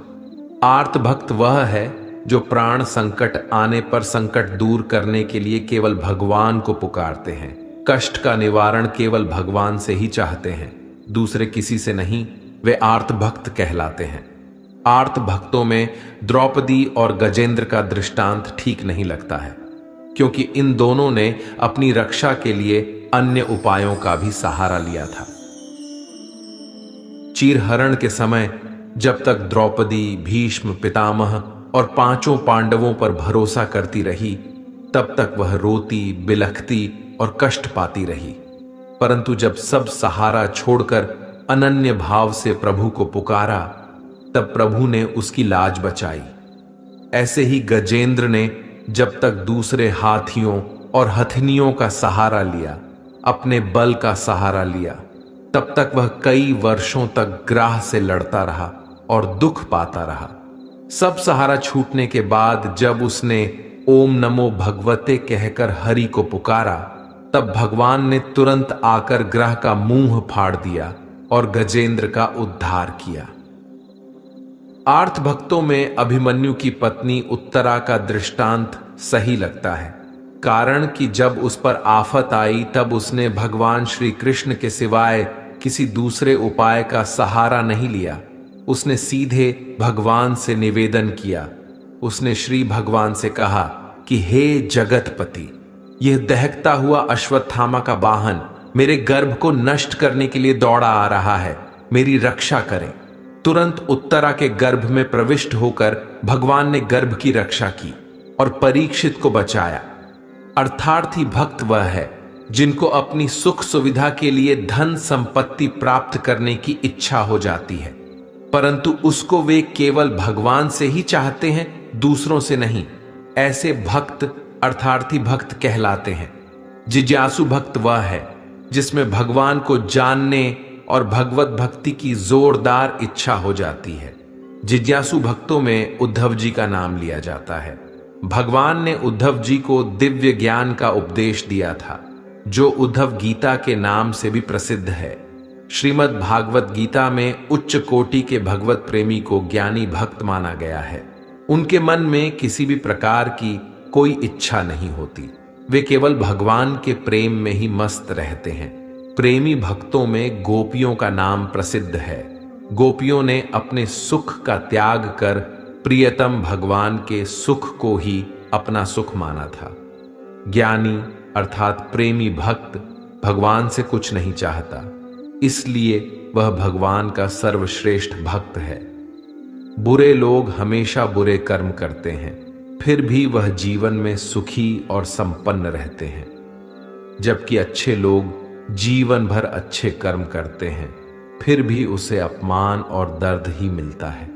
आर्त भक्त वह है जो प्राण संकट आने पर संकट दूर करने के लिए केवल भगवान को पुकारते हैं। कष्ट का निवारण केवल भगवान से ही चाहते हैं, दूसरे किसी से नहीं। वे आर्त भक्त कहलाते हैं। आर्त भक्तों में द्रौपदी और गजेंद्र का दृष्टांत ठीक नहीं लगता है, क्योंकि इन दोनों ने अपनी रक्षा के लिए अन्य उपायों का भी सहारा लिया था। चीरहरण के समय जब तक द्रौपदी, भीष्म, पितामह और 5 पांडवों पर भरोसा करती रही, तब तक वह रोती, बिलखती और कष्ट पाती रही। परंतु जब सब सहारा छोड़कर अनन्य भाव से प्रभु को पुकारा, तब प्रभु ने उसकी लाज बचाई। ऐसे ही गजेंद्र ने जब तक दूसरे हाथियों और हथिनियों का सहारा लिया, अपने बल का सहारा लिया, तब तक वह कई वर्षों तक ग्राह से लड़ता रहा और दुख पाता रहा। सब सहारा छूटने के बाद जब उसने ओम नमो भगवते कहकर हरि को पुकारा, तब भगवान ने तुरंत आकर ग्रह का मुंह फाड़ दिया और गजेंद्र का उद्धार किया। आर्थ भक्तों में अभिमन्यु की पत्नी उत्तरा का दृष्टांत सही लगता है, कारण कि जब उस पर आफत आई तब उसने भगवान श्री कृष्ण के सिवाय किसी दूसरे उपाय का सहारा नहीं लिया। उसने सीधे भगवान से निवेदन किया। उसने श्री भगवान से कहा कि हे जगतपति, यह दहकता हुआ अश्वत्थामा का वाहन मेरे गर्भ को नष्ट करने के लिए दौड़ा आ रहा है, मेरी रक्षा करें। तुरंत उत्तरा के गर्भ में प्रविष्ट होकर भगवान ने गर्भ की रक्षा की और परीक्षित को बचाया। अर्थार्थी भक्त वह है जिनको अपनी सुख सुविधा के लिए धन संपत्ति प्राप्त करने की इच्छा हो जाती है, परंतु उसको वे केवल भगवान से ही चाहते हैं, दूसरों से नहीं। ऐसे भक्त अर्थार्थी भक्त कहलाते हैं। जिज्ञासु भक्त वह है जिसमें भगवान को जानने और भगवत भक्ति की जोरदार इच्छा हो जाती है। जिज्ञासु भक्तों में उद्धव जी का नाम लिया जाता है। भगवान ने उद्धव जी को दिव्य ज्ञान का उपदेश दिया था, जो उद्धव गीता के नाम से भी प्रसिद्ध है। श्रीमद् भागवत गीता में उच्च कोटि के भगवत प्रेमी को ज्ञानी भक्त माना गया है। उनके मन में किसी भी प्रकार की कोई इच्छा नहीं होती, वे केवल भगवान के प्रेम में ही मस्त रहते हैं। प्रेमी भक्तों में गोपियों का नाम प्रसिद्ध है। गोपियों ने अपने सुख का त्याग कर प्रियतम भगवान के सुख को ही अपना सुख माना था। ज्ञानी अर्थात प्रेमी भक्त भगवान से कुछ नहीं चाहता, इसलिए वह भगवान का सर्वश्रेष्ठ भक्त है। बुरे लोग हमेशा बुरे कर्म करते हैं, फिर भी वह जीवन में सुखी और संपन्न रहते हैं, जबकि अच्छे लोग जीवन भर अच्छे कर्म करते हैं, फिर भी उसे अपमान और दर्द ही मिलता है।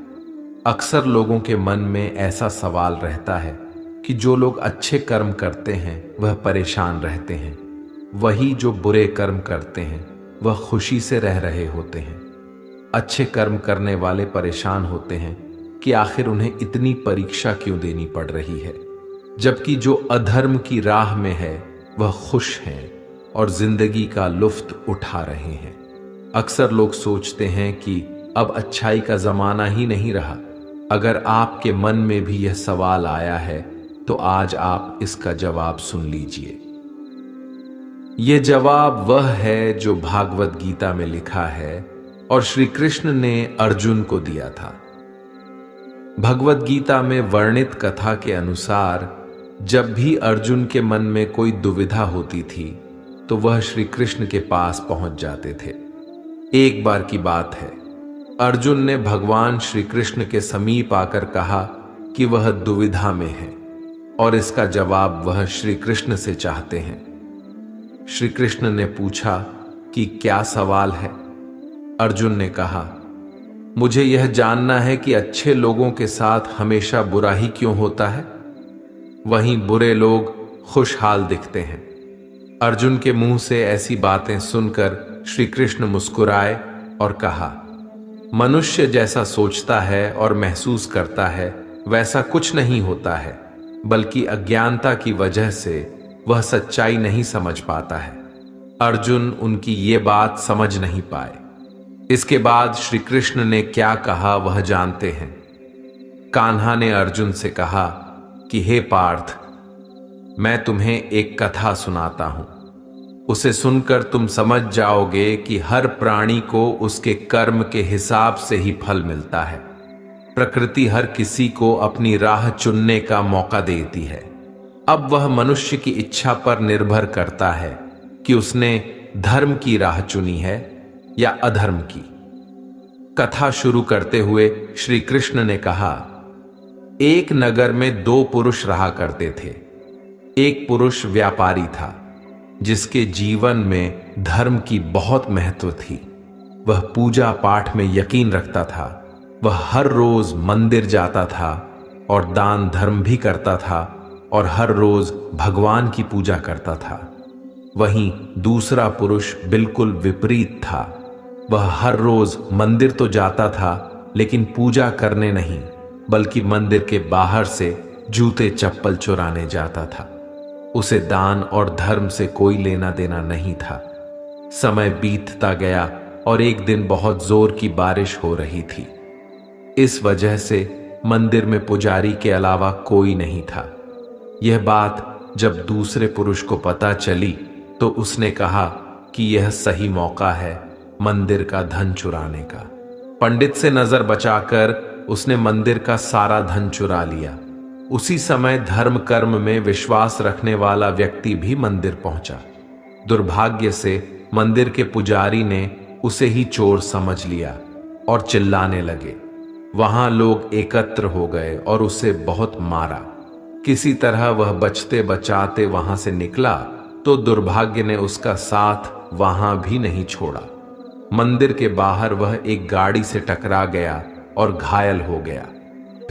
अक्सर लोगों के मन में ऐसा सवाल रहता है कि जो लोग अच्छे कर्म करते हैं वह परेशान रहते हैं, वही जो बुरे कर्म करते हैं वह खुशी से रह रहे होते हैं। अच्छे कर्म करने वाले परेशान होते हैं कि आखिर उन्हें इतनी परीक्षा क्यों देनी पड़ रही है, जबकि जो अधर्म की राह में है वह खुश हैं और जिंदगी का लुफ्त उठा रहे हैं। अक्सर लोग सोचते हैं कि अब अच्छाई का जमाना ही नहीं रहा। अगर आपके मन में भी यह सवाल आया है तो आज आप इसका जवाब सुन लीजिए। यह जवाब वह है जो भागवत गीता में लिखा है और श्री कृष्ण ने अर्जुन को दिया था। भगवत गीता में वर्णित कथा के अनुसार जब भी अर्जुन के मन में कोई दुविधा होती थी तो वह श्री कृष्ण के पास पहुंच जाते थे। एक बार की बात है, अर्जुन ने भगवान श्री कृष्ण के समीप आकर कहा कि वह दुविधा में है और इसका जवाब वह श्री कृष्ण से चाहते हैं। श्री कृष्ण ने पूछा कि क्या सवाल है? अर्जुन ने कहा, मुझे यह जानना है कि अच्छे लोगों के साथ हमेशा बुरा ही क्यों होता है, वहीं बुरे लोग खुशहाल दिखते हैं। अर्जुन के मुंह से ऐसी बातें सुनकर श्री कृष्ण मुस्कुराए और कहा, मनुष्य जैसा सोचता है और महसूस करता है वैसा कुछ नहीं होता है, बल्कि अज्ञानता की वजह से वह सच्चाई नहीं समझ पाता है। अर्जुन उनकी ये बात समझ नहीं पाए। इसके बाद श्री कृष्ण ने क्या कहा वह जानते हैं। कान्हा ने अर्जुन से कहा कि हे पार्थ, मैं तुम्हें एक कथा सुनाता हूं, उसे सुनकर तुम समझ जाओगे कि हर प्राणी को उसके कर्म के हिसाब से ही फल मिलता है। प्रकृति हर किसी को अपनी राह चुनने का मौका देती है। अब वह मनुष्य की इच्छा पर निर्भर करता है कि उसने धर्म की राह चुनी है या अधर्म की। कथा शुरू करते हुए श्री कृष्ण ने कहा, एक नगर में दो पुरुष रहा करते थे। एक पुरुष व्यापारी था जिसके जीवन में धर्म की बहुत महत्व थी। वह पूजा पाठ में यकीन रखता था। वह हर रोज मंदिर जाता था और दान धर्म भी करता था और हर रोज भगवान की पूजा करता था। वहीं दूसरा पुरुष बिल्कुल विपरीत था। वह हर रोज मंदिर तो जाता था लेकिन पूजा करने नहीं, बल्कि मंदिर के बाहर से जूते चप्पल चुराने जाता था। उसे दान और धर्म से कोई लेना देना नहीं था। समय बीतता गया और एक दिन बहुत जोर की बारिश हो रही थी। इस वजह से मंदिर में पुजारी के अलावा कोई नहीं था। यह बात जब दूसरे पुरुष को पता चली तो उसने कहा कि यह सही मौका है मंदिर का धन चुराने का। पंडित से नजर बचाकर उसने मंदिर का सारा धन चुरा लिया। उसी समय धर्म कर्म में विश्वास रखने वाला व्यक्ति भी मंदिर पहुंचा। दुर्भाग्य से मंदिर के पुजारी ने उसे ही चोर समझ लिया और चिल्लाने लगे। वहां लोग एकत्र हो गए और उसे बहुत मारा। किसी तरह वह बचते बचाते वहां से निकला तो दुर्भाग्य ने उसका साथ वहां भी नहीं छोड़ा। मंदिर के बाहर वह एक गाड़ी से टकरा गया और घायल हो गया।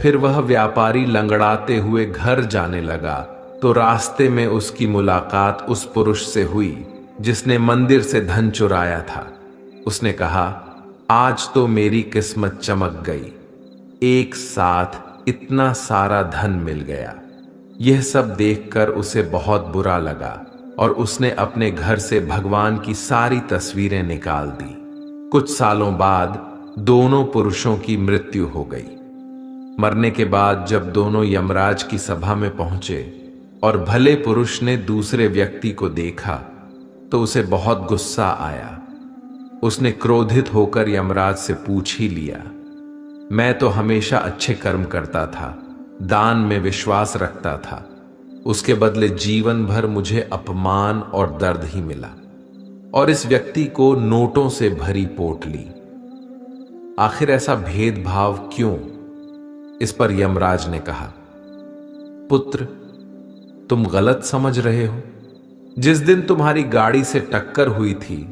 फिर वह व्यापारी लंगड़ाते हुए घर जाने लगा तो रास्ते में उसकी मुलाकात उस पुरुष से हुई जिसने मंदिर से धन चुराया था। उसने कहा, आज तो मेरी किस्मत चमक गई, एक साथ इतना सारा धन मिल गया। यह सब देखकर उसे बहुत बुरा लगा और उसने अपने घर से भगवान की सारी तस्वीरें निकाल दी। कुछ सालों बाद दोनों पुरुषों की मृत्यु हो गई। मरने के बाद जब दोनों यमराज की सभा में पहुंचे और भले पुरुष ने दूसरे व्यक्ति को देखा तो उसे बहुत गुस्सा आया। उसने क्रोधित होकर यमराज से पूछ ही लिया, मैं तो हमेशा अच्छे कर्म करता था, दान में विश्वास रखता था, उसके बदले जीवन भर मुझे अपमान और दर्द ही मिला और इस व्यक्ति को नोटों से भरी पोटली। आखिर ऐसा भेदभाव क्यों? इस पर यमराज ने कहा, पुत्र, तुम गलत समझ रहे हो। जिस दिन तुम्हारी गाड़ी से टक्कर हुई थी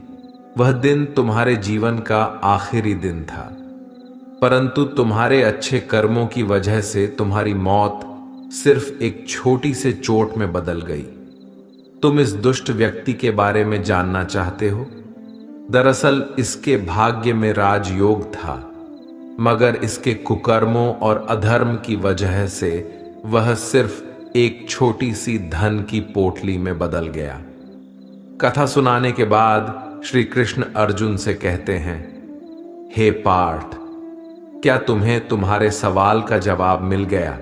वह दिन तुम्हारे जीवन का आखिरी दिन था, परंतु तुम्हारे अच्छे कर्मों की वजह से तुम्हारी मौत सिर्फ एक छोटी से चोट में बदल गई। तुम इस दुष्ट व्यक्ति के बारे में जानना चाहते हो? दरअसल इसके भाग्य में राजयोग था, मगर इसके कुकर्मों और अधर्म की वजह से वह सिर्फ एक छोटी सी धन की पोटली में बदल गया। कथा सुनाने के बाद श्री कृष्ण अर्जुन से कहते हैं, हे पार्थ, क्या तुम्हें तुम्हारे सवाल का जवाब मिल गया?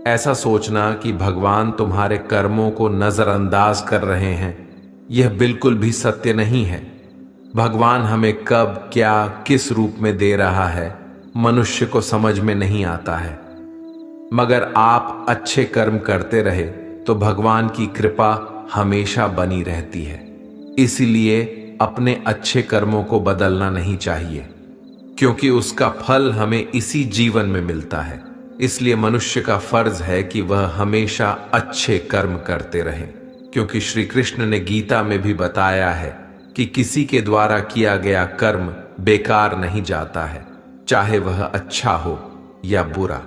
ऐसा सोचना कि भगवान तुम्हारे कर्मों को नजरअंदाज कर रहे हैं, यह बिल्कुल भी सत्य नहीं है। भगवान हमें कब, क्या, किस रूप में दे रहा है मनुष्य को समझ में नहीं आता है, मगर आप अच्छे कर्म करते रहे तो भगवान की कृपा हमेशा बनी रहती है। इसलिए अपने अच्छे कर्मों को बदलना नहीं चाहिए, क्योंकि उसका फल हमें इसी जीवन में मिलता है। इसलिए मनुष्य का फर्ज है कि वह हमेशा अच्छे कर्म करते रहे, क्योंकि श्री कृष्ण ने गीता में भी बताया है कि किसी के द्वारा किया गया कर्म बेकार नहीं जाता है, चाहे वह अच्छा हो या बुरा।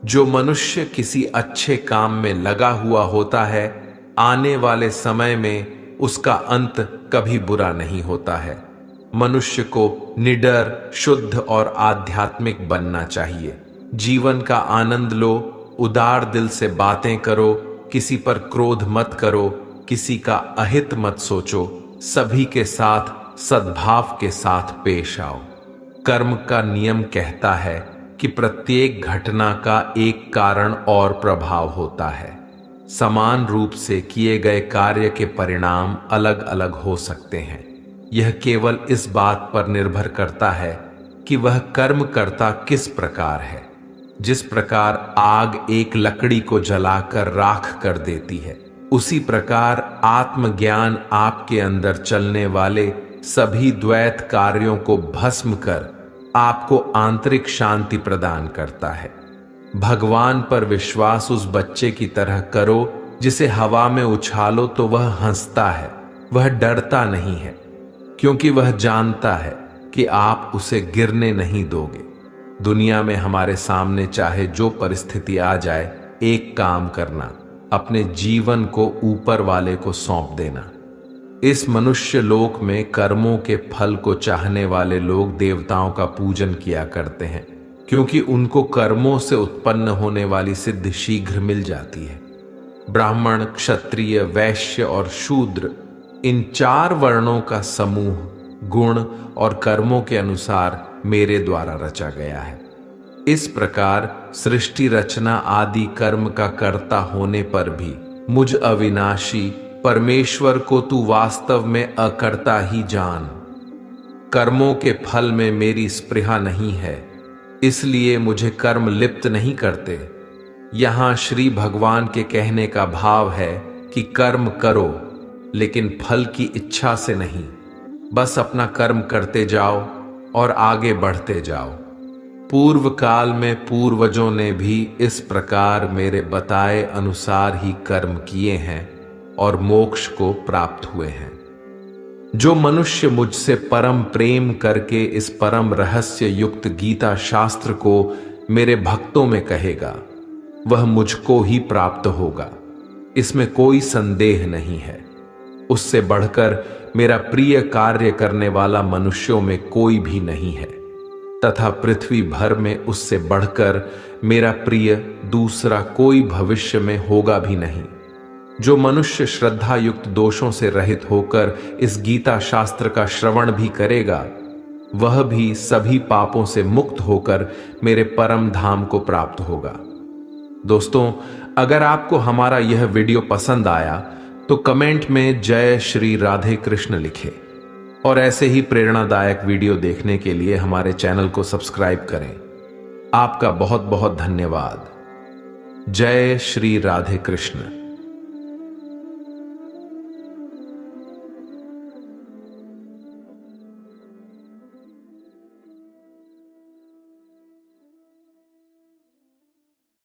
जो मनुष्य किसी अच्छे काम में लगा हुआ होता है, आने वाले समय में उसका अंत कभी बुरा नहीं होता है। मनुष्य को निडर, शुद्ध और आध्यात्मिक बनना चाहिए। जीवन का आनंद लो, उदार दिल से बातें करो, किसी पर क्रोध मत करो, किसी का अहित मत सोचो, सभी के साथ सद्भाव के साथ पेश आओ। कर्म का नियम कहता है कि प्रत्येक घटना का एक कारण और प्रभाव होता है। समान रूप से किए गए कार्य के परिणाम अलग अलग हो सकते हैं। यह केवल इस बात पर निर्भर करता है कि वह कर्म करता किस प्रकार है। जिस प्रकार आग एक लकड़ी को जलाकर राख कर देती है, उसी प्रकार आत्मज्ञान आपके अंदर चलने वाले सभी द्वैत कार्यों को भस्म कर आपको आंतरिक शांति प्रदान करता है। भगवान पर विश्वास उस बच्चे की तरह करो जिसे हवा में उछालो तो वह हंसता है, वह डरता नहीं है, क्योंकि वह जानता है कि आप उसे गिरने नहीं दोगे। दुनिया में हमारे सामने चाहे जो परिस्थिति आ जाए, एक काम करना, अपने जीवन को ऊपर वाले को सौंप देना। इस मनुष्य लोक में कर्मों के फल को चाहने वाले लोग देवताओं का पूजन किया करते हैं, क्योंकि उनको कर्मों से उत्पन्न होने वाली सिद्धि शीघ्र मिल जाती है। ब्राह्मण, क्षत्रिय, वैश्य और शूद्र, इन 4 वर्णों का समूह गुण और कर्मों के अनुसार मेरे द्वारा रचा गया है। इस प्रकार सृष्टि रचना आदि कर्म का कर्ता होने पर भी मुझ अविनाशी परमेश्वर को तू वास्तव में अकर्ता ही जान। कर्मों के फल में मेरी स्पृहा नहीं है, इसलिए मुझे कर्म लिप्त नहीं करते। यहां श्री भगवान के कहने का भाव है कि कर्म करो, लेकिन फल की इच्छा से नहीं, बस अपना कर्म करते जाओ और आगे बढ़ते जाओ। पूर्व काल में पूर्वजों ने भी इस प्रकार मेरे बताए अनुसार ही कर्म किए हैं और मोक्ष को प्राप्त हुए हैं। जो मनुष्य मुझसे परम प्रेम करके इस परम रहस्य युक्त गीता शास्त्र को मेरे भक्तों में कहेगा, वह मुझको ही प्राप्त होगा, इसमें कोई संदेह नहीं है। उससे बढ़कर मेरा प्रिय कार्य करने वाला मनुष्यों में कोई भी नहीं है, तथा पृथ्वी भर में उससे बढ़कर मेरा प्रिय दूसरा कोई भविष्य में होगा भी नहीं। जो मनुष्य श्रद्धा युक्त दोषों से रहित होकर इस गीता शास्त्र का श्रवण भी करेगा, वह भी सभी पापों से मुक्त होकर मेरे परम धाम को प्राप्त होगा। दोस्तों, अगर आपको हमारा यह वीडियो पसंद आया तो कमेंट में जय श्री राधे कृष्ण लिखें और ऐसे ही प्रेरणादायक वीडियो देखने के लिए हमारे चैनल को सब्सक्राइब करें। आपका बहुत बहुत धन्यवाद। जय श्री राधे कृष्ण।